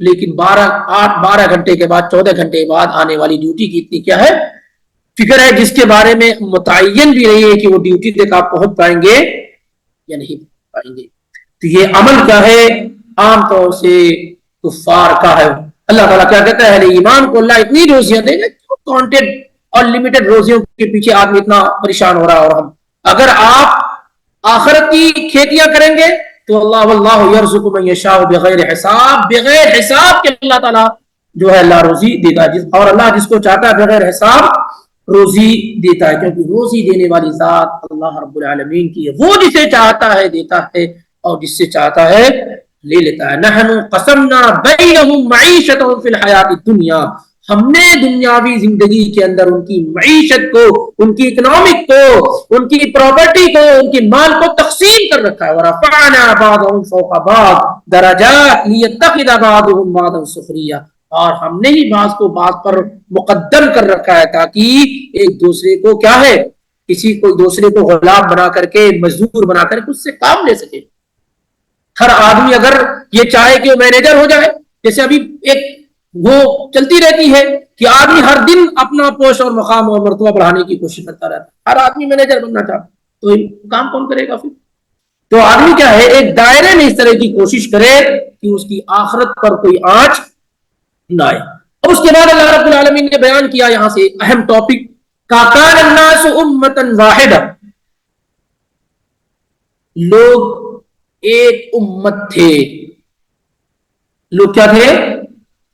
لیکن 12 گھنٹے کے بعد 14 گھنٹے بعد آنے والی ڈیوٹی کی اتنی کیا ہے فکر ہے، جس کے بارے میں متعین بھی نہیں ہے کہ وہ ڈیوٹی تک آپ پہنچ پائیں گے یا نہیں پائیں گے۔ تو یہ عمل کیا ہے، عام طور سے کفار کا ہے۔ اللہ تعالیٰ کیا کہتا ہے، ایمان کو اللہ اتنی روزیاں دے گا، کانٹیڈ اور لمیٹڈ روزیوں کے پیچھے آدمی اتنا پریشان ہو رہا ہے، اور ہم اگر آپ آخرت کی کھیتیاں کریں گے تو اللہ واللہ یرزق من یشاء بغیر حساب، بغیر حساب کے اللہ تعالیٰ جو ہے اللہ روزی دیتا ہے، اور اللہ جس کو چاہتا ہے بغیر حساب روزی دیتا ہے، کیونکہ روزی دینے والی ذات اللہ رب العالمین کی ہے، وہ جسے چاہتا ہے دیتا ہے اور جس سے چاہتا ہے لے لیتا ہے۔ نحن قسمنا بینہم معیشتہم فی الحیات الدنیا ہم نے دنیاوی زندگی کے اندر ان کی معیشت کو، ان کی اکنامک کو، ان کی پراپرٹی کو، ان کی مال کو تقسیم کر رکھا ہے. وَرَفَعْنَا بَعْضَهُمْ فَوْقَ بَعْضٍ دَرَجَاتٍ لِيَتَّخِذَ بَعْضُهُمْ بَعْضًا سُخْرِيًّا. اور ہم نے ہی بعض کو بعض پر مقدم کر رکھا ہے تاکہ ایک دوسرے کو کیا ہے، کسی کو دوسرے کو غلام بنا کر کے، مزدور بنا کر کے اس سے کام لے سکے. ہر آدمی اگر یہ چاہے کہ وہ مینیجر ہو جائے، جیسے ابھی ایک وہ چلتی رہتی ہے کہ آدمی ہر دن اپنا پوسٹ اور مقام اور مرتبہ بڑھانے کی کوشش کرتا رہتا ہے، ہر آدمی مینیجر بننا چاہتا، تو کام کون کرے گا پھر؟ تو آدمی کیا ہے، ایک دائرے میں اس طرح کی کوشش کرے کہ اس کی آخرت پر کوئی آنچ نہ آئے. اور اس کے بعد اللہ رب العالمین نے بیان کیا یہاں سے اہم ٹاپک، کان الناس امۃ واحدہ، لوگ ایک امت تھے. لوگ کیا تھے؟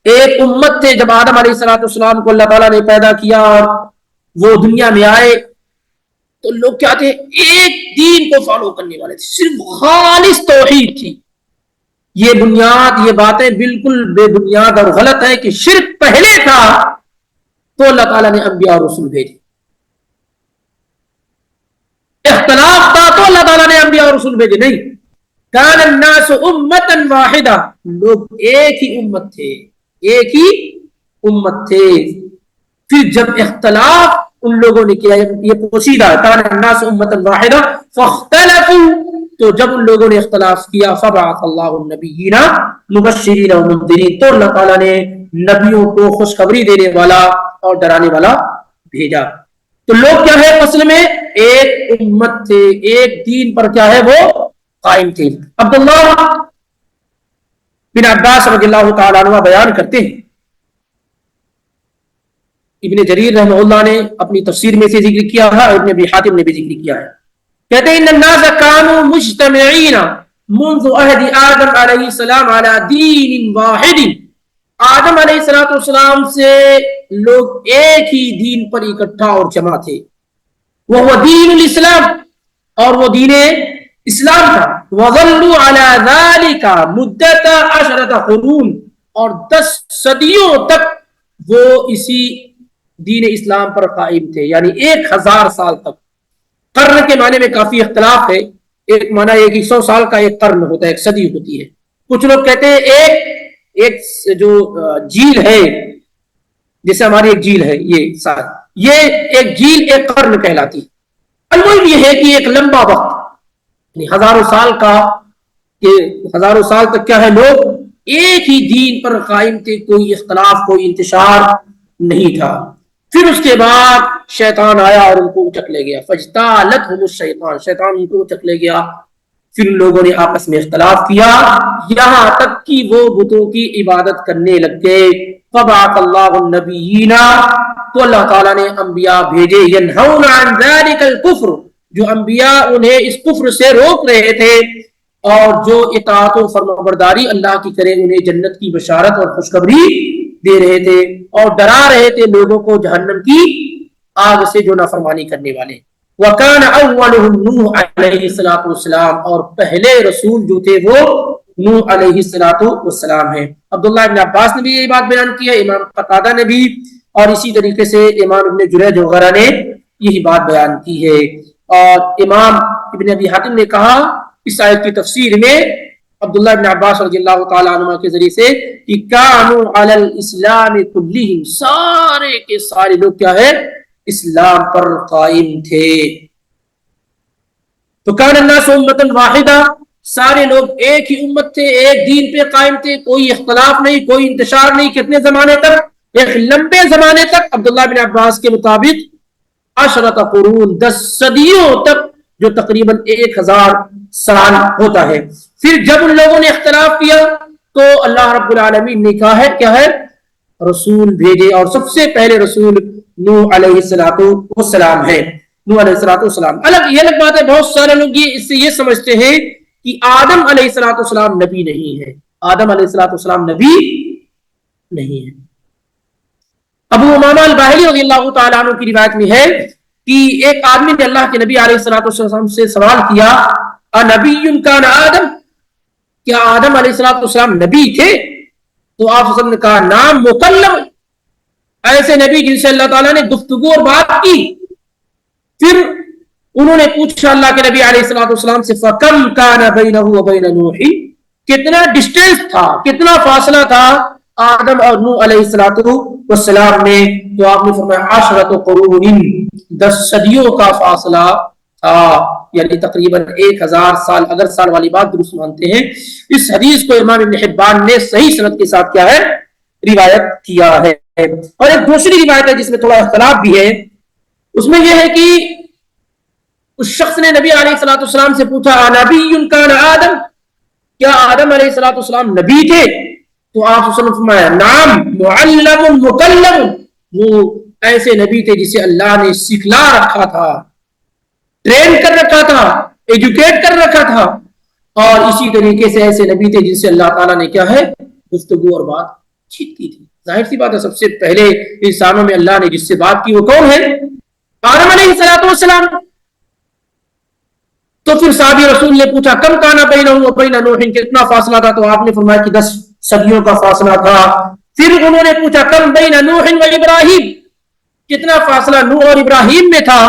ایک امت تھے. جب آدم علیہ السلام کو اللہ تعالیٰ نے پیدا کیا اور وہ دنیا میں آئے تو لوگ کیا تھے؟ ایک دین کو فالو کرنے والے تھے، صرف خالص توحید تھی. یہ بنیاد، یہ باتیں بالکل بے بنیاد اور غلط ہے کہ شرک پہلے تھا تو اللہ تعالیٰ نے انبیاء اور رسول بھیجے. اختلاف تھا تو اللہ تعالیٰ نے انبیاء اور رسول بھیجے نہیں. کان الناس امۃ واحدہ، لوگ ایک ہی امت تھے، ایک ہی امت تھے. پھر جب اختلاف ان لوگوں نے کیا، یہ پوشیدہ کان الناس امۃ واحدہ فاختلفوا، تو جب ان لوگوں نے اختلاف کیا فبعث اللہ النبیین مبشرین ومنذرین، تو اللہ تعالیٰ نے نبیوں کو خوشخبری دینے والا اور ڈرانے والا بھیجا. تو لوگ کیا ہے اصل میں ایک امت تھے، ایک دین پر کیا ہے وہ قائم تھے. عبداللہ بن عباس رضی اللہ تعالیٰ عنہ بیان کرتے ہیں، ابن جریر رحمہ اللہ نے اپنی تفسیر میں سے ذکر کیا ہے، ابن ابی حاتم نے بھی ذکر کیا ہے. کہتے ہیں ان الناس كانوا مجتمعین منذ عہد آدم علیہ السلام على دین واحد، آدم علیہ السلام سے لوگ ایک ہی دین پر اکٹھا اور جمع تھے. وہ دین الاسلام، اور وہ دین اسلام تھا. وظلوا على ذلك مدت 10 قرون، اور 10 صدیوں تک وہ اسی دین اسلام پر قائم تھے، یعنی 1000 سال تک. قرن کے معنی میں کافی اختلاف ہے. ایک معنی ہے کہ 100 سال کا ایک قرن ہوتا ہے، ایک صدی ہوتی ہے. کچھ لوگ کہتے ہیں ایک جو جیل ہے، جیسے ہماری ایک جیل ہے، یہ ایک جیل ایک قرن کہلاتی. المهم یہ ہے کہ ایک لمبا وقت، یعنی ہزاروں سال کا، کہ ہزاروں سال تک کیا ہے لوگ ایک ہی دین پر قائم تھے، کوئی اختلاف، کوئی انتشار نہیں تھا. پھر اس کے بعد شیطان آیا اور ان کو اچک لے گیا. فاجتالتہم الشیطان، شیطان ان کو اچک لے گیا. پھر ان لوگوں نے آپس میں اختلاف کیا، یہاں تک کہ وہ بتوں کی عبادت کرنے لگ گئے. فبعث اللہ النبیین، تو اللہ تعالیٰ نے انبیاء بھیجے. ینہون عن ذلک الکفر، جو انبیاء انہیں اس کفر سے روک رہے تھے اور جو اطاعت و فرمانبرداری اللہ کی کرے انہیں جنت کی بشارت اور خوشخبری دے رہے تھے اور ڈرا رہے تھے لوگوں کو جہنم کی آگ سے جو نافرمانی کرنے والے. وَكَانَ أَوَّلُهُمْ نُوحٌ علیہ السلام، اور پہلے رسول جو تھے وہ نوح علیہ السلام ہیں. عبداللہ ابن عباس نے بھی یہی بات بیان کی ہے، امام قتادہ نے بھی، اور اسی طریقے سے امام ابن جریج وغیرہ نے یہی بات بیان کی ہے. اور امام ابن ابی حاتم نے کہا اس آیت کی تفسیر میں عبداللہ ابن عباس رضی اللہ تعالیٰ عنہ کے ذریعے سے کہ کانوا علی الاسلام کلہم، سارے کے سارے لوگ کیا ہے اسلام پر قائم تھے. تو کان الناس امۃ واحدہ، سارے لوگ ایک ہی امت تھے، ایک دین پہ قائم تھے، کوئی اختلاف نہیں، کوئی انتشار نہیں. کتنے زمانے تک؟ ایک لمبے زمانے تک. عبداللہ بن عباس کے مطابق 10 قرون، 10 صدیوں تک، جو تقریباً 1000 سال ہوتا ہے. پھر جب ان لوگوں نے اختلاف کیا تو اللہ رب العالمین نے کہا ہے کیا ہے رسول بھیجے، اور سب سے پہلے رسول نوح علیہ السلام ہے. نوح علیہ السلام یہ الگ بات ہے. بہت سارے لوگ اس سے یہ سمجھتے ہیں کہ آدم علیہ السلام نبی نہیں ہے. آدم علیہ السلام نبی نہیں ہے. ابو امامہ الباہلی رضی اللہ تعالیٰ عنہ کی روایت میں ہے کہ ایک آدمی نے اللہ کے نبی علیہ السلام سے سوال کیا، انبی کان آدم، کیا آدم علیہ السلام نبی تھے؟ تو آپ نے کہا نام مکلم، ایسے نبی جن سے اللہ تعالیٰ نے گفتگو اور بات کی. پھر انہوں نے پوچھا اللہ کے نبی علیہ الصلوۃ والسلام سے فَكَمْ كَانَ بَيْنَهُ وَبَيْنَ نُوحٍ, کتنا ڈسٹینس تھا, کتنا فاصلہ تھا آدم اور نوح علیہ الصلوۃ والسلام میں. تو آپ نے فرمایا 10 قرون, 10 صدیوں کا فاصلہ تھا, یعنی تقریباً 1000 سال, اگر سال والی بات درست مانتے ہیں. اس حدیث کو امام ابن حبان نے صحیح سند کے ساتھ کیا ہے, روایت کیا ہے. اور ایک دوسری روایت ہے جس میں تھوڑا اختلاف بھی ہے, اس میں یہ ہے کہ اس شخص نے نبی علیہ الصلوۃ والسلام سے پوچھا نبی کان آدم, کیا آدم علیہ الصلوۃ والسلام نبی تھے؟ تو آپ نے فرمایا نعم معلم مکلم, وہ ایسے نبی تھے جسے اللہ نے سکھلا رکھا تھا, ٹرین کر رکھا تھا, ایجوکیٹ کر رکھا تھا. اور اسی طریقے سے ایسے نبی تھے جن سے اللہ تعالیٰ نے کیا ہے, گفتگو اور بات چیت کی تھی. ظاہر سی بات ہے سب سے پہلے انسانوں میں اللہ نے جس سے بات کی وہ کون ہے؟ آدم علیہ الصلوۃ والسلام. تو پھر صحابی رسول نے پوچھا کم کانا بینہ و بین نوح, کتنا فاصلہ تھا؟ تو آپ نے فرمایا کہ 10 صدیوں کا فاصلہ تھا. پھر انہوں نے پوچھا کم بین نوح و ابراہیم, کتنا فاصلہ نوح اور ابراہیم میں تھا؟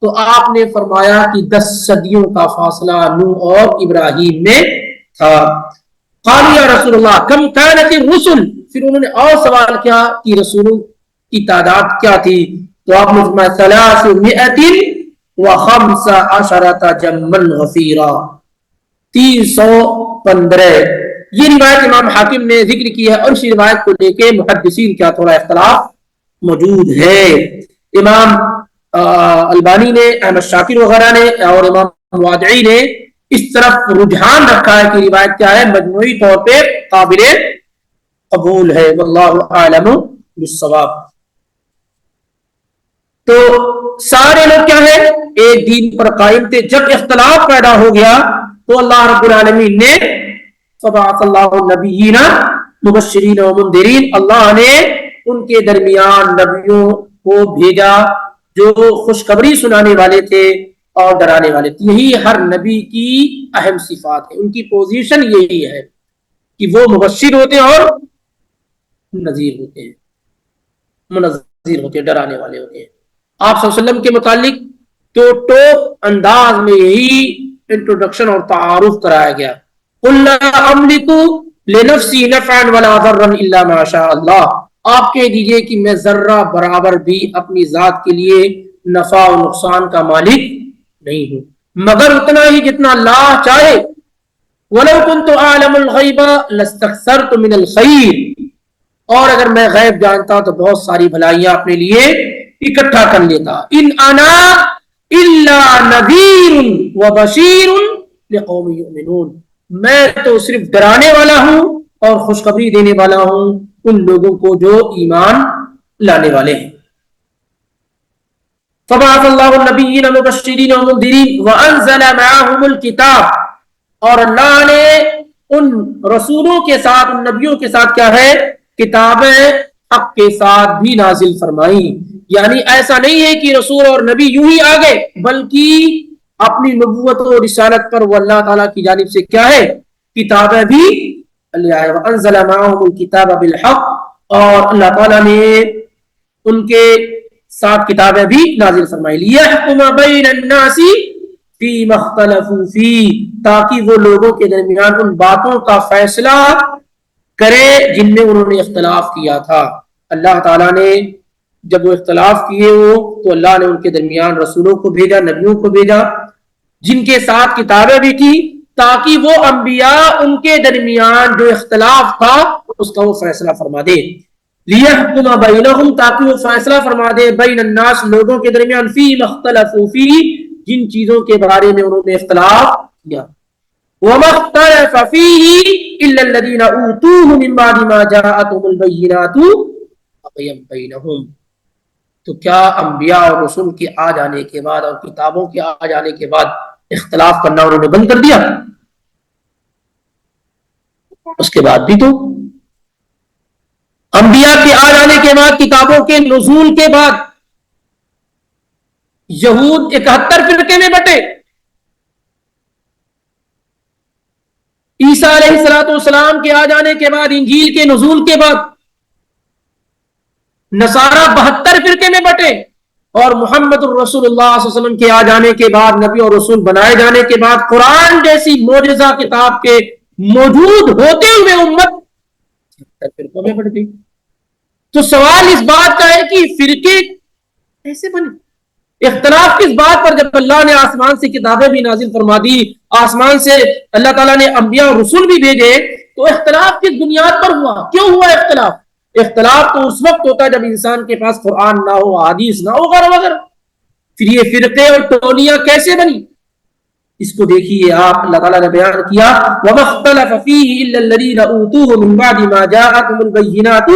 تو آپ نے فرمایا کہ 10 صدیوں کا فاصلہ نوح اور ابراہیم میں تھا. قالوا یا رسول اللہ کم کانت الرسل, پھر انہوں نے اور سوال کیا کہ رسولوں کی تعداد کیا تھی؟ تو آپ نے فرمایا 300 و15 جمن غفیرا, 315. یہ روایت امام حاکم نے ذکر کی ہے, اور اس روایت کو لے کے محدثین کا تھوڑا اختلاف موجود ہے. امام البانی نے, احمد شاکر وغیرہ نے اور امام وادعی نے اس طرف رجحان رکھا ہے کہ روایت کیا ہے, مجموعی طور پہ قابل قبول ہے. واللہ اعلم بالصواب. تو سارے لوگ کیا ہے, ایک دین پر قائم تھے. جب اختلاف پیدا ہو گیا تو اللہ رب العالمین نے فبعث اللہ النبیین مبشرین و منذرین, اللہ نے ان کے درمیان نبیوں کو بھیجا جو خوشخبری سنانے والے تھے اور ڈرانے والے تھے. یہی ہر نبی کی اہم صفات ہے, ان کی پوزیشن یہی ہے کہ وہ مبشر ہوتے ہیں اور نذیر ہوتے ہیں, منذر ہوتے ہیں, ڈرانے والے ہوتے ہیں. آپ صلی اللہ علیہ وسلم کے متعلق تو ٹوپ انداز میں یہی انٹروڈکشن اور تعارف کرایا گیا. قل لا املک لنفسی نفعا ولا ضرا الا ما شاء اللہ, آپ کہہ دیجئے کہ میں ذرہ برابر بھی اپنی ذات کے لیے نفع و نقصان کا مالک نہیں ہوں, مگر اتنا ہی جتنا اللہ چاہے. وَلَوْ كُنْتُ أَعْلَمُ الْغَيْبَ لَاسْتَكْثَرْتُ مِنَ الْخَيْرِ, اور اگر میں غیب جانتا تو بہت ساری بھلائیاں اپنے لیے اکٹھا کر لیتا. ان انا الا نذیر وبشیر لقوم یؤمنون, میں تو صرف ڈرانے والا ہوں اور خوشخبری دینے والا ہوں ان لوگوں کو جو ایمان لانے والے ہیں. فبعث اللہ النبیین مبشرین ومنذرین وانزل معهم الکتاب, اور اللہ نے ان رسولوں کے ساتھ, ان نبیوں کے ساتھ کیا ہے, کتابیں حق کے ساتھ بھی نازل فرمائی. یعنی ایسا نہیں ہے کہ رسول اور نبی یوں ہی آ گئے, بلکہ اپنی نبوت و رسالت پر وہ اللہ تعالیٰ کی جانب سے کیا ہے, کتابیں بھی لے آئے. وانزل معهم الکتاب بالحق, اور اللہ تعالیٰ نے ان کے ساتھ کتابیں بھی نازل فرمائی. لیحکم بین الناس فیما اختلفوا فیہ, تاکہ وہ لوگوں کے درمیان ان باتوں کا فیصلہ کرے جن میں انہوں نے اختلاف کیا تھا. اللہ تعالیٰ نے جب وہ اختلاف کیے تو اللہ نے ان کے درمیان رسولوں کو بھیجا, نبیوں کو بھیجا, جن کے ساتھ کتابیں بھی کی, تاکہ وہ انبیاء ان کے درمیان جو اختلاف تھا اس کا وہ فیصلہ فرما دے. لیحکم بینہم, تاکہ وہ فیصلہ فرما دے, بین الناس, لوگوں کے درمیان, فیما اختلفوا فیہ, جن چیزوں کے بارے میں انہوں نے اختلاف کیا. وما اختلف فیہ الا الذین اوتوہ من بعد ما جاءتہم البینات بغیا بینہم. تو کیا انبیاء اور رسول کے آ جانے کے بعد اور کتابوں کے آ جانے کے بعد اختلاف کرنا انہوں نے بند کر دیا؟ اس کے بعد بھی تو انبیاء کے آ جانے کے بعد, کتابوں کے نزول کے بعد, یہود 71 فرقے میں بٹے. عیسیٰ علیہ السلام کے آ جانے کے بعد, انجیل کے نزول کے بعد نصارہ 72 فرقے میں بٹے، اور محمد الرسول اللہ صلی اللہ علیہ وسلم کے آ جانے کے بعد، نبی اور رسول بنائے جانے کے بعد، قرآن جیسی معجزہ کتاب کے موجود ہوتے ہوئے امت 72 فرقوں میں بٹ گئی۔ تو سوال اس بات کا ہے کہ فرقے کیسے بنے؟ اختلاف کس بات پر؟ جب اللہ نے آسمان سے کتابیں بھی نازل فرما دی، آسمان سے اللہ تعالیٰ نے انبیاء اور رسول بھی بھیجے، تو اختلاف کس بنیاد پر ہوا؟ کیوں ہوا اختلاف؟ اختلاف تو اس وقت ہوتا ہے جب انسان کے پاس قرآن نہ ہو، حدیث نہ ہو، وغیرہ وغیرہ۔ پھر یہ فرقے اور ٹولیاں کیسے بنی؟ اس کو دیکھیے آپ، اللہ تعالیٰ نے بیان کیا وَمَا اخْتَلَفَ فِيهِ إِلَّا الَّذِينَ أُوتُوهُ مِن بَعْدِ مَا جَاءَتْهُمُ الْبَيِّنَاتُ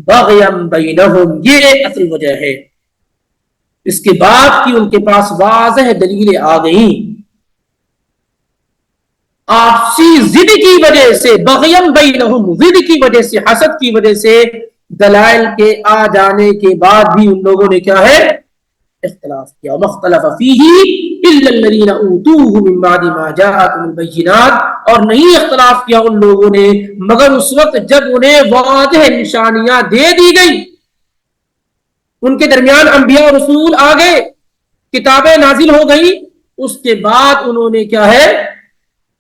بَغْيًا بَيْنَهُمْ، یہ اصل وجہ ہے۔ اس کے بعد کی ان کے پاس واضح دلیلیں آ گئیں، آپسی ضد کی وجہ سے، بغیم بینہم، ضد کی وجہ سے، حسد کی وجہ سے، دلائل کے آ جانے کے بعد بھی ان لوگوں نے کیا ہے؟ اختلاف کیا۔ مختلف فیہ الا الذین اوتوہ من بعد ما جاءتهم البینات، اور نہیں اختلاف کیا ان لوگوں نے مگر اس وقت جب انہیں واضح نشانیاں دے دی گئی، ان کے درمیان انبیاء اور رسول آ گئے، کتابیں نازل ہو گئی، اس کے بعد انہوں نے کیا ہے؟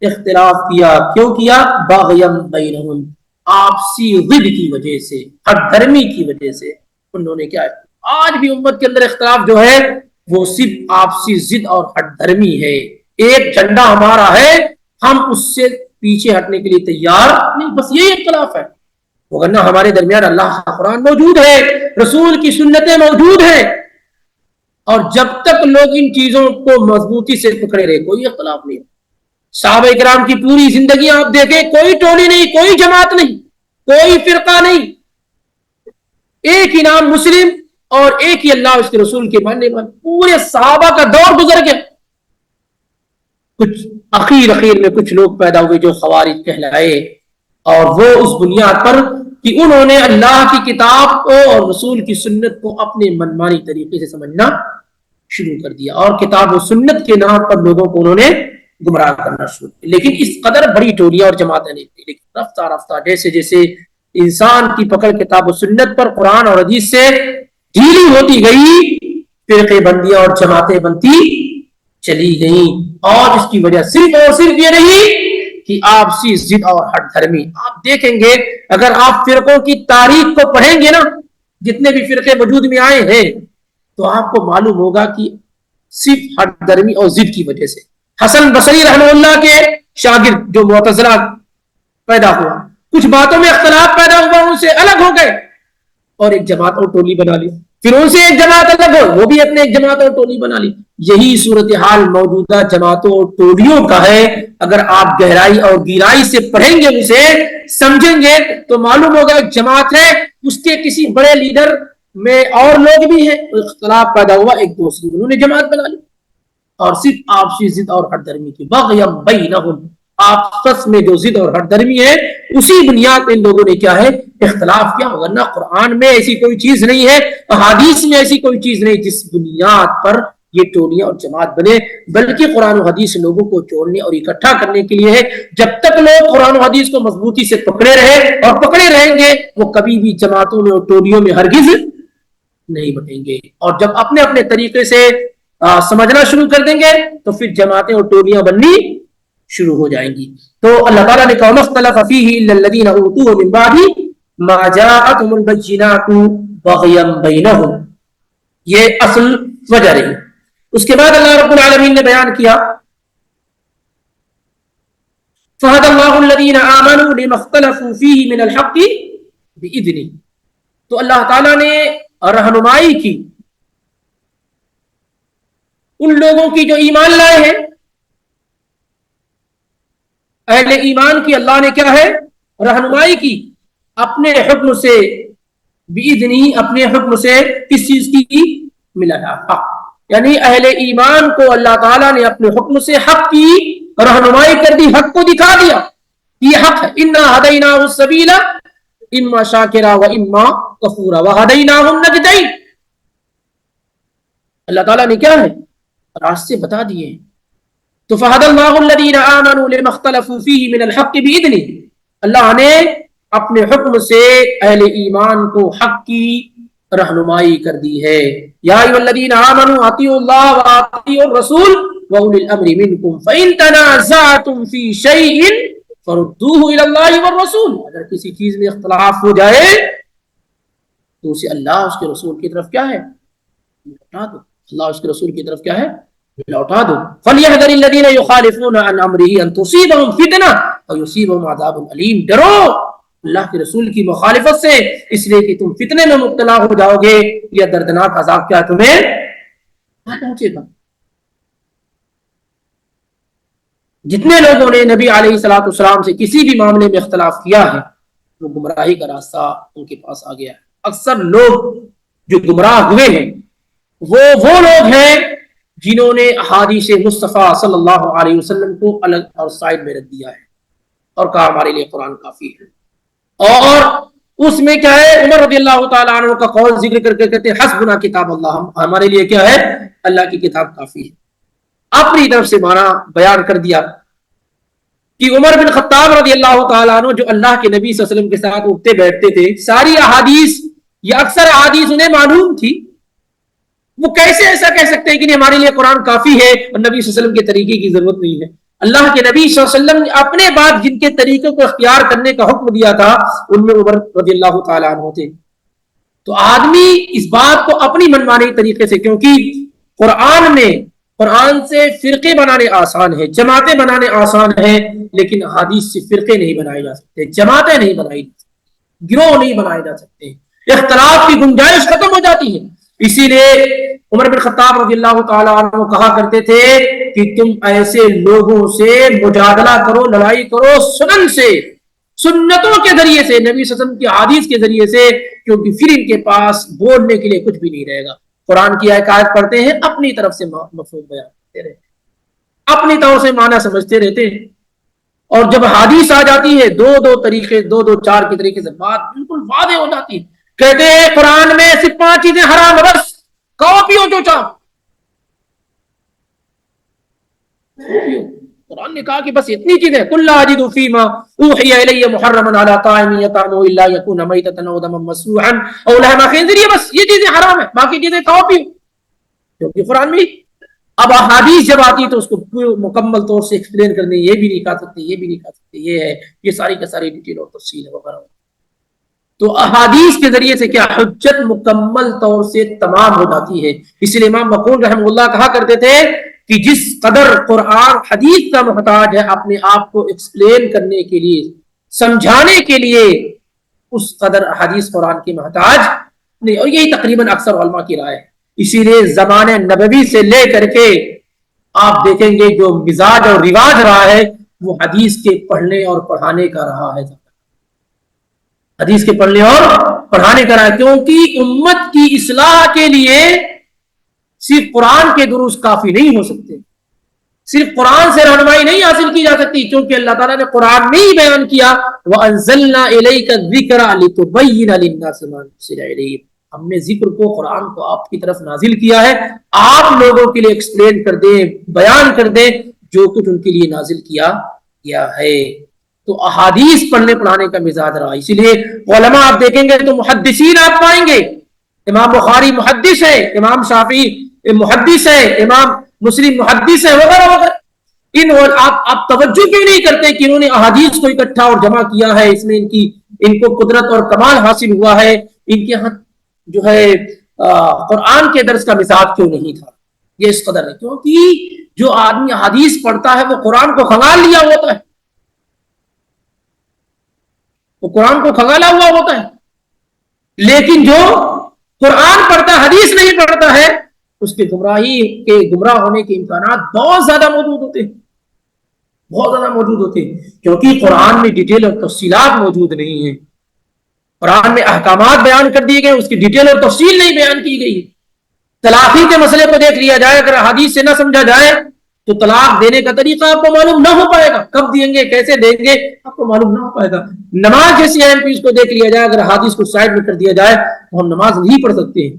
اختلاف کیا۔ کیوں کیا؟ باغیم بینہم، آپسی ضد کی وجہ سے، ہٹ دھرمی کی وجہ سے انہوں نے کیا ہے؟ آج بھی امت کے اندر اختلاف جو ہے وہ صرف آپسی ضد اور ہٹ دھرمی ہے۔ ایک جھنڈا ہمارا ہے، ہم اس سے پیچھے ہٹنے کے لیے تیار نہیں، بس یہی اختلاف ہے۔ وگرنہ ہمارے درمیان اللہ کا قرآن موجود ہے، رسول کی سنتیں موجود ہیں، اور جب تک لوگ ان چیزوں کو مضبوطی سے پکڑے رہے کوئی اختلاف نہیں۔ صحابہ کرام کی پوری زندگی آپ دیکھیں، کوئی ٹولی نہیں، کوئی جماعت نہیں، کوئی فرقہ نہیں، ایک ہی نام مسلم اور ایک ہی اللہ اس کے رسول کے ماننے والے۔ پورے صحابہ کا دور گزر گیا، کچھ اخیر میں کچھ لوگ پیدا ہوئے جو خوارج کہلائے، اور وہ اس بنیاد پر کہ انہوں نے اللہ کی کتاب کو اور رسول کی سنت کو اپنے منمانی طریقے سے سمجھنا شروع کر دیا، اور کتاب و سنت کے نام پر لوگوں کو انہوں نے گمراہ کرنا شروع کیا۔ لیکن اس قدر بڑی ٹولیاں اور جماعتیں نہیں تھی، لیکن رفتہ رفتہ جیسے جیسے انسان کی پکڑ کتاب و سنت پر، قرآن اور حدیث سے ڈھیلی ہوتی گئی، فرقے بندیاں اور جماعتیں بنتی چلی گئیں، اور اس کی وجہ صرف اور صرف یہ نہیں کہ آپسی ضد اور ہٹ دھرمی۔ آپ دیکھیں گے اگر آپ فرقوں کی تاریخ کو پڑھیں گے نا، جتنے بھی فرقے وجود میں آئے ہیں، تو آپ کو معلوم ہوگا کہ صرف ہٹ دھرمی اور ضد کی وجہ سے۔ حسن بصری رحمہ اللہ کے شاگرد جو معتزلہ پیدا ہوا، کچھ باتوں میں اختلاف پیدا ہوا، ان سے الگ ہو گئے اور ایک جماعت اور ٹولی بنا لی، پھر ان سے ایک جماعت الگ ہو، وہ بھی اپنے ایک جماعت اور ٹولی بنا لی۔ یہی صورتحال موجودہ جماعتوں اور ٹولیوں کا ہے۔ اگر آپ گہرائی اور گہرائی سے پڑھیں گے، اسے سمجھیں گے، تو معلوم ہوگا ایک جماعت ہے، اس کے کسی بڑے لیڈر میں اور لوگ بھی ہیں، اختلاف پیدا ہوا، ایک دوسری انہوں نے جماعت بنا لی، اور صرف آپسی ضد اور ہٹ دھرمی کی بغیم بینہم، آپس میں جو ضد اور ہٹ دھرمی ہے، اسی بنیاد ان لوگوں نے کیا ہے؟ اختلاف کیا۔ ورنہ قرآن میں ایسی کوئی چیز نہیں ہے، احادیث میں ایسی کوئی چیز نہیں جس بنیاد پر یہ ٹولیاں اور جماعت بنے، بلکہ قرآن و حدیث لوگوں کو جوڑنے اور اکٹھا کرنے کے لیے ہے۔ جب تک لوگ قرآن و حدیث کو مضبوطی سے پکڑے رہے اور پکڑے رہیں گے، وہ کبھی بھی جماعتوں میں اور ٹولیوں میں ہرگز نہیں بٹیں گے، اور جب اپنے اپنے طریقے سے سمجھنا شروع کر دیں گے تو پھر جماعتیں اور ٹولیاں بننی شروع ہو جائیں گی۔ تو اللہ تعالیٰ نے کہا مختلف فیہ الا الذین اوتوہ من بعد ما جاءتهم البینات بغیا بینہم، یہ اصل وجہ رہی۔ اس کے بعد اللہ رب العالمین نے بیان کیا فہدی اللہ الذین آمنوا لما اختلفوا فیہ من الحق بإذنہ، تو اللہ تعالیٰ نے رہنمائی کی ان لوگوں کی جو ایمان لائے ہیں، اہل ایمان کی اللہ نے کیا ہے؟ رہنمائی کی اپنے حکم سے، بِإِذْنِهِ، اپنے حکم سے۔ کس چیز کی؟ ملا حق، یعنی اہل ایمان کو اللہ تعالیٰ نے اپنے حکم سے حق کی رہنمائی کر دی، حق کو دکھا دیا، یہ حق ہے۔ اِنَّا هَدَيْنَاهُ السَّبِيلَ إِمَّا شَاكِرًا وَإِمَّا كَفُورًا وَهَدَيْنَاهُ النَّجْدَيْنِ، اللہ تعالیٰ نے کیا ہے؟ راستے بتا دیے۔ تو فَهَدَى اللَّهُ الَّذِينَ آمَنُوا لِمَا اخْتَلَفُوا فِيهِ مِنَ الْحَقِّ بِإِذْنِهِ، اللہ نے اپنے حکم سے اہل ایمان کو حق کی رہنمائی کر دی ہے. یا ایھا الذین آمنوا اطیعوا اللہ واطیعوا الرسول واولی الامر منکم فإن تنازعتم فی شیء فردوه الی اللہ والرسول. اگر کسی چیز میں اختلاف ہو جائے تو اسے اللہ اس کے رسول کی طرف کیا ہے لوٹا دو. اللہ اس کے رسول کی طرف کیا ہے لوٹا دو. فلیحذر الذین یخالفون عن امرہ ان تصیبہم فتنہ او یصیبہم عذاب علیم. ڈرو اللہ کے رسول کی مخالفت سے اس لیے کہ تم فتنے میں مبتلا ہو جاؤ گے یا دردناک عذاب کیا تمہیں پہنچے گا. جتنے لوگوں نے نبی علیہ الصلوۃ والسلام سے کسی بھی معاملے میں اختلاف کیا ہے وہ گمراہی کا راستہ ان کے پاس آ گیا ہے. اکثر لوگ جو گمراہ ہوئے ہیں وہ لوگ ہیں جنہوں نے احادیث مصطفیٰ صلی اللہ علیہ وسلم کو الگ اور سائڈ میں رکھ دیا ہے اور کہا ہمارے لیے قرآن کافی ہے. اور اس میں کیا ہے عمر رضی اللہ تعالیٰ عنہ کا قول ذکر کر کے کہتے ہیں حسبنا کتاب اللہ, ہمارے لیے کیا ہے اللہ کی کتاب کافی ہے. اپنی طرف سے معنی بیان کر دیا کہ عمر بن خطاب رضی اللہ تعالیٰ عنہ جو اللہ کے نبی صلی اللہ علیہ وسلم کے ساتھ اٹھتے بیٹھتے تھے, ساری احادیث یا اکثر احادیث انہیں معلوم تھی. وہ کیسے ایسا کہہ سکتے ہیں کہ ہمارے لیے قرآن کافی ہے اور نبی صلی اللہ علیہ وسلم کے طریقے کی ضرورت نہیں ہے. اللہ کے نبی صلی اللہ علیہ وسلم نے اپنے بعد جن کے طریقوں کو اختیار کرنے کا حکم دیا تھا ان میں عمر رضی اللہ تعالیٰ عنہ تھے. تو آدمی اس بات کو اپنی منمانی طریقے سے, کیونکہ قرآن سے فرقے بنانے آسان ہے, جماعتیں بنانے آسان ہیں, لیکن حدیث سے فرقے نہیں بنائے جا سکتے, جماعتیں نہیں بنائی جا سکتی, گروہ نہیں بنائے جا سکتے, اختلاف کی گنجائش ختم ہو جاتی ہے. اسی لیے عمر بن خطاب رضی اللہ تعالیٰ عنہ کہا کرتے تھے کہ تم ایسے لوگوں سے مجادلہ کرو, لڑائی کرو سنن سے, سنتوں کے ذریعے سے, نبی صلی اللہ علیہ وسلم کی حدیث کے ذریعے سے, کیونکہ پھر ان کے پاس بولنے کے لیے کچھ بھی نہیں رہے گا. قرآن کی آیت پڑھتے ہیں اپنی طرف سے مفہوم بیان کرتے رہتے, اپنی طور سے معنی سمجھتے رہتے ہیں, اور جب حدیث آ جاتی ہے دو طریقے, دو چار کے طریقے سے بات بالکل واضح ہو جاتی ہے. کہتے ہیں قرآن میں صرف 5 چیزیں حرام, بس کھاؤ پیو جو چاہو. قرآن نے کہا کہ بس اتنی چیزیں, قل لا اجد فیما اوحی الی محرما علی طاعم یطعمہ الا یکون میتۃ او دما مسفوحا او لحم خنزیر, بس یہ چیزیں حرام ہیں, باقی چیزیں کھاؤ پیو. کیونکہ قرآن میں اب احادیث جب آتی ہے تو اس کو مکمل طور سے ایکسپلین کرنے, یہ بھی نہیں کھا سکتے, یہ بھی نہیں کھا سکتے, یہ ہے, یہ ساری کا ساری ڈیٹیل اور تفصیل ہے وغیرہ. تو احادیث کے ذریعے سے کیا حجت مکمل طور سے تمام ہو جاتی ہے. اس لیے امام مقول رحمہ اللہ کہا کرتے تھے کہ جس قدر قرآن حدیث کا محتاج ہے اپنے آپ کو ایکسپلین کرنے کے لیے, سمجھانے کے لیے, اس قدر حدیث قرآن کی محتاج نہیں. اور یہی تقریباً اکثر علماء کی رائے ہے. اسی لیے زمانے نبوی سے لے کر کے آپ دیکھیں گے جو مزاج اور رواج رہا ہے وہ حدیث کے پڑھنے اور پڑھانے کا رہا ہے, حدیث کے پڑھنے اور پڑھانے کا رہا ہے. کیونکہ امت کی اصلاح کے لیے صرف قرآن کے دروس کافی نہیں ہو سکتے, صرف قرآن سے رہنمائی نہیں حاصل کی جا سکتی, کیونکہ اللہ تعالیٰ نے قرآن میں ہی بیان کیا وَأَنزَلْنَا إِلَيْكَ الذِّكْرَ لِتُبَيِّنَ لِلنَّاسِ مَا نُزِّلَ إِلَيْهِمْ, ہم نے ذکر کو, قرآن کو آپ کی طرف نازل کیا ہے, آپ لوگوں کے لیے ایکسپلین کر دیں, بیان کر دیں جو کچھ ان کے لیے نازل کیا گیا ہے. تو احادیث پڑھنے پڑھانے کا مزاج رہا. اسی لیے علماء آپ دیکھیں گے تو محدثین آپ پائیں گے, امام بخاری محدث ہے, امام شافعی محدث ہے, امام مسلم محدث ہے, وغیرہ وغیرہ. آپ توجہ کیوں نہیں کرتے کہ انہوں نے احادیث کو اکٹھا اور جمع کیا ہے, اس میں ان کو قدرت اور کمال حاصل ہوا ہے. ان کے ہاں جو ہے قرآن کے درس کا مزاج کیوں نہیں تھا, یہ اس قدر ہے کیونکہ جو آدمی احادیث پڑھتا ہے وہ قرآن کو کھنگال لیا ہوتا ہے, وہ قرآن کو کھنگالا ہوا ہوتا ہے. لیکن جو قرآن پڑھتا حدیث نہیں پڑھتا ہے اس کے گمراہ ہونے کے امکانات بہت زیادہ موجود ہوتے ہیں, بہت زیادہ موجود ہوتے ہیں, کیونکہ قرآن میں ڈیٹیل اور تفصیلات موجود نہیں ہیں. قرآن میں احکامات بیان کر دیے گئے, اس کی ڈیٹیل اور تفصیل نہیں بیان کی گئی. طلاق کے مسئلے کو دیکھ لیا جائے, اگر حدیث سے نہ سمجھا جائے تو طلاق دینے کا طریقہ آپ کو معلوم نہ ہو پائے گا, کب دیں گے, کیسے دیں گے, آپ کو معلوم نہ ہو پائے گا. نماز جیسی اہم چیز کو دیکھ لیا جائے, اگر حدیث کو سائڈ میں کر دیا جائے تو ہم نماز نہیں پڑھ سکتے ہیں,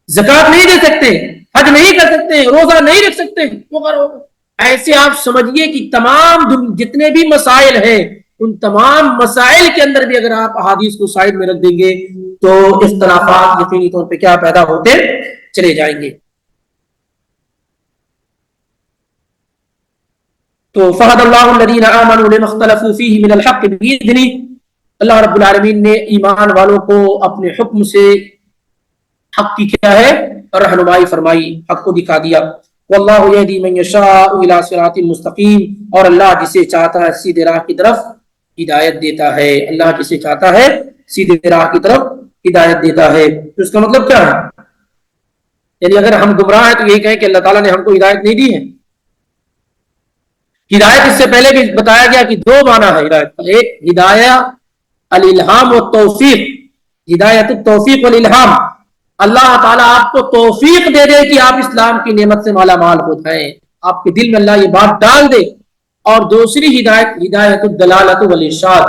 زکات نہیں دے سکتے, حج نہیں کر سکتے, روزہ نہیں رکھ سکتے. ایسے آپ سمجھیے کہ تمام جتنے بھی مسائل ہیں ان تمام مسائل کے اندر بھی اگر آپ احادیث کو سائڈ میں رکھ دیں گے تو اختلافات یقینی طور پہ کیا پیدا ہوتے چلے جائیں گے. تو فہد اللہ الذین آمنوا لما اختلفوا فیہ من الحق بإذنہ، اللہ رب العالمین نے ایمان والوں کو اپنے حکم سے حق کی کیا ہے رہنمائی فرمائی، حق کو دکھا دیا. واللہ یہدی من یشاء الی صراط مستقیم، اور اللہ جسے چاہتا ہے سیدھے راہ کی طرف ہدایت دیتا ہے. اللہ جسے چاہتا ہے سیدھے راہ کی طرف ہدایت دیتا ہے. تو اس کا مطلب کیا ہے؟ یعنی اگر ہم گمراہ ہیں تو یہی کہیں کہ اللہ تعالیٰ نے ہم کو ہدایت نہیں دی ہے. ہدایت اس سے پہلے بھی بتایا گیا کہ دو معنی ہے ہدایت کا. ایک ہدایت الالہام و توفیق، ہدایت التوفیق والالہام، اللہ تعالیٰ آپ کو توفیق دے دے کہ آپ اسلام کی نعمت سے مالا مال ہو جائیں، آپ کے دل میں اللہ یہ بات ڈال دے. اور دوسری ہدایت ہدایت الدلالۃ والارشاد،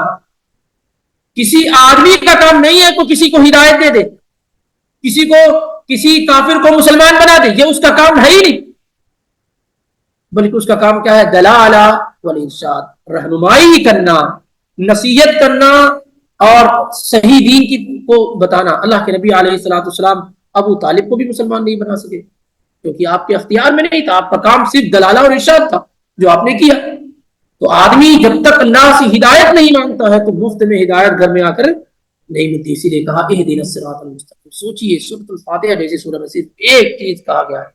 کسی آدمی کا کام نہیں ہے کہ کسی کو ہدایت دے دے، کسی کافر کو مسلمان بنا دے، یہ اس کا کام ہے ہی نہیں، بلکہ اس کا کام کیا ہے؟ دلالہ والارشاد، رہنمائی کرنا، نصیحت کرنا اور صحیح دین کی کو بتانا. اللہ کے نبی علیہ السلام ابو طالب کو بھی مسلمان نہیں بنا سکے کیونکہ آپ کے اختیار میں نہیں تھا، آپ کا کام صرف دلالہ اور ارشاد تھا جو آپ نے کیا. تو آدمی جب تک اللہ سے ہدایت نہیں مانگتا ہے تو مفت میں ہدایت گھر میں آ کر نہیں ملتی. اسی لیے کہا اہدنا الصراط المستقیم. سوچئے سورۃ الفاتحہ جیسے سورہ میں صرف ایک چیز کہا گیا ہے.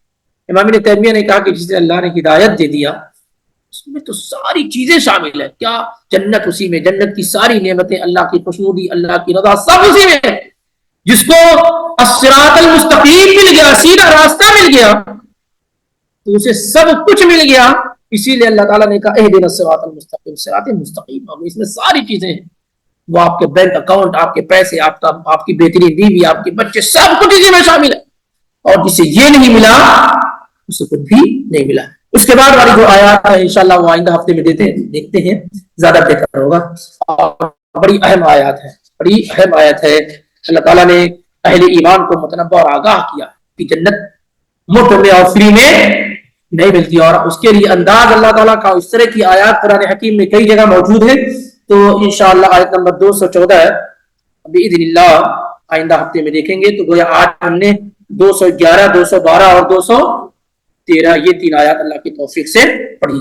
امام ابن تیمیہ نے کہا کہ جسے اللہ نے ہدایت دے دیا اس میں تو ساری چیزیں شامل ہیں. کیا؟ جنت اسی میں، جنت کی ساری نعمتیں، اللہ کی خوشنودی، اللہ کی رضا، سب اسی میں ہے. جس کو الصراط المستقیم مل گیا، سیدھا راستہ مل گیا، تو اسے سب کچھ مل گیا. اسی لیے اللہ تعالیٰ نے کہا اہدنا الصراط المستقیم، صراط مستقیم. اس میں ساری چیزیں ہیں، وہ آپ کے بینک اکاؤنٹ، آپ کے پیسے، آپ کی بہترین بیوی، آپ کے بچے، سب کچھ اسی میں شامل ہے. اور جسے یہ نہیں ملا اسے کچھ بھی نہیں ملا. اس کے بعد والی جو آیات ہے انشاءاللہ وہ آئندہ ہفتے میں دیکھتے ہیں، زیادہ بہتر ہوگا. اور بڑی اہم آیات ہے، بڑی اہم آیت ہے. اللہ تعالیٰ نے اہل ایمان کو متنبہ اور آگاہ کیا کہ جنت مفت میں اور فری میں نہیں ملتی، اور اس کے لیے انداز اللہ تعالیٰ کا اس طرح کی آیات قرآن حکیم میں کئی جگہ موجود ہے. تو انشاءاللہ آیت نمبر 214 بإذن اللہ آئندہ ہفتے میں دیکھیں گے. تو گویا آج ہم نے 211، 212 اور 213 یہ 3 آیات اللہ کی توفیق سے پڑھی.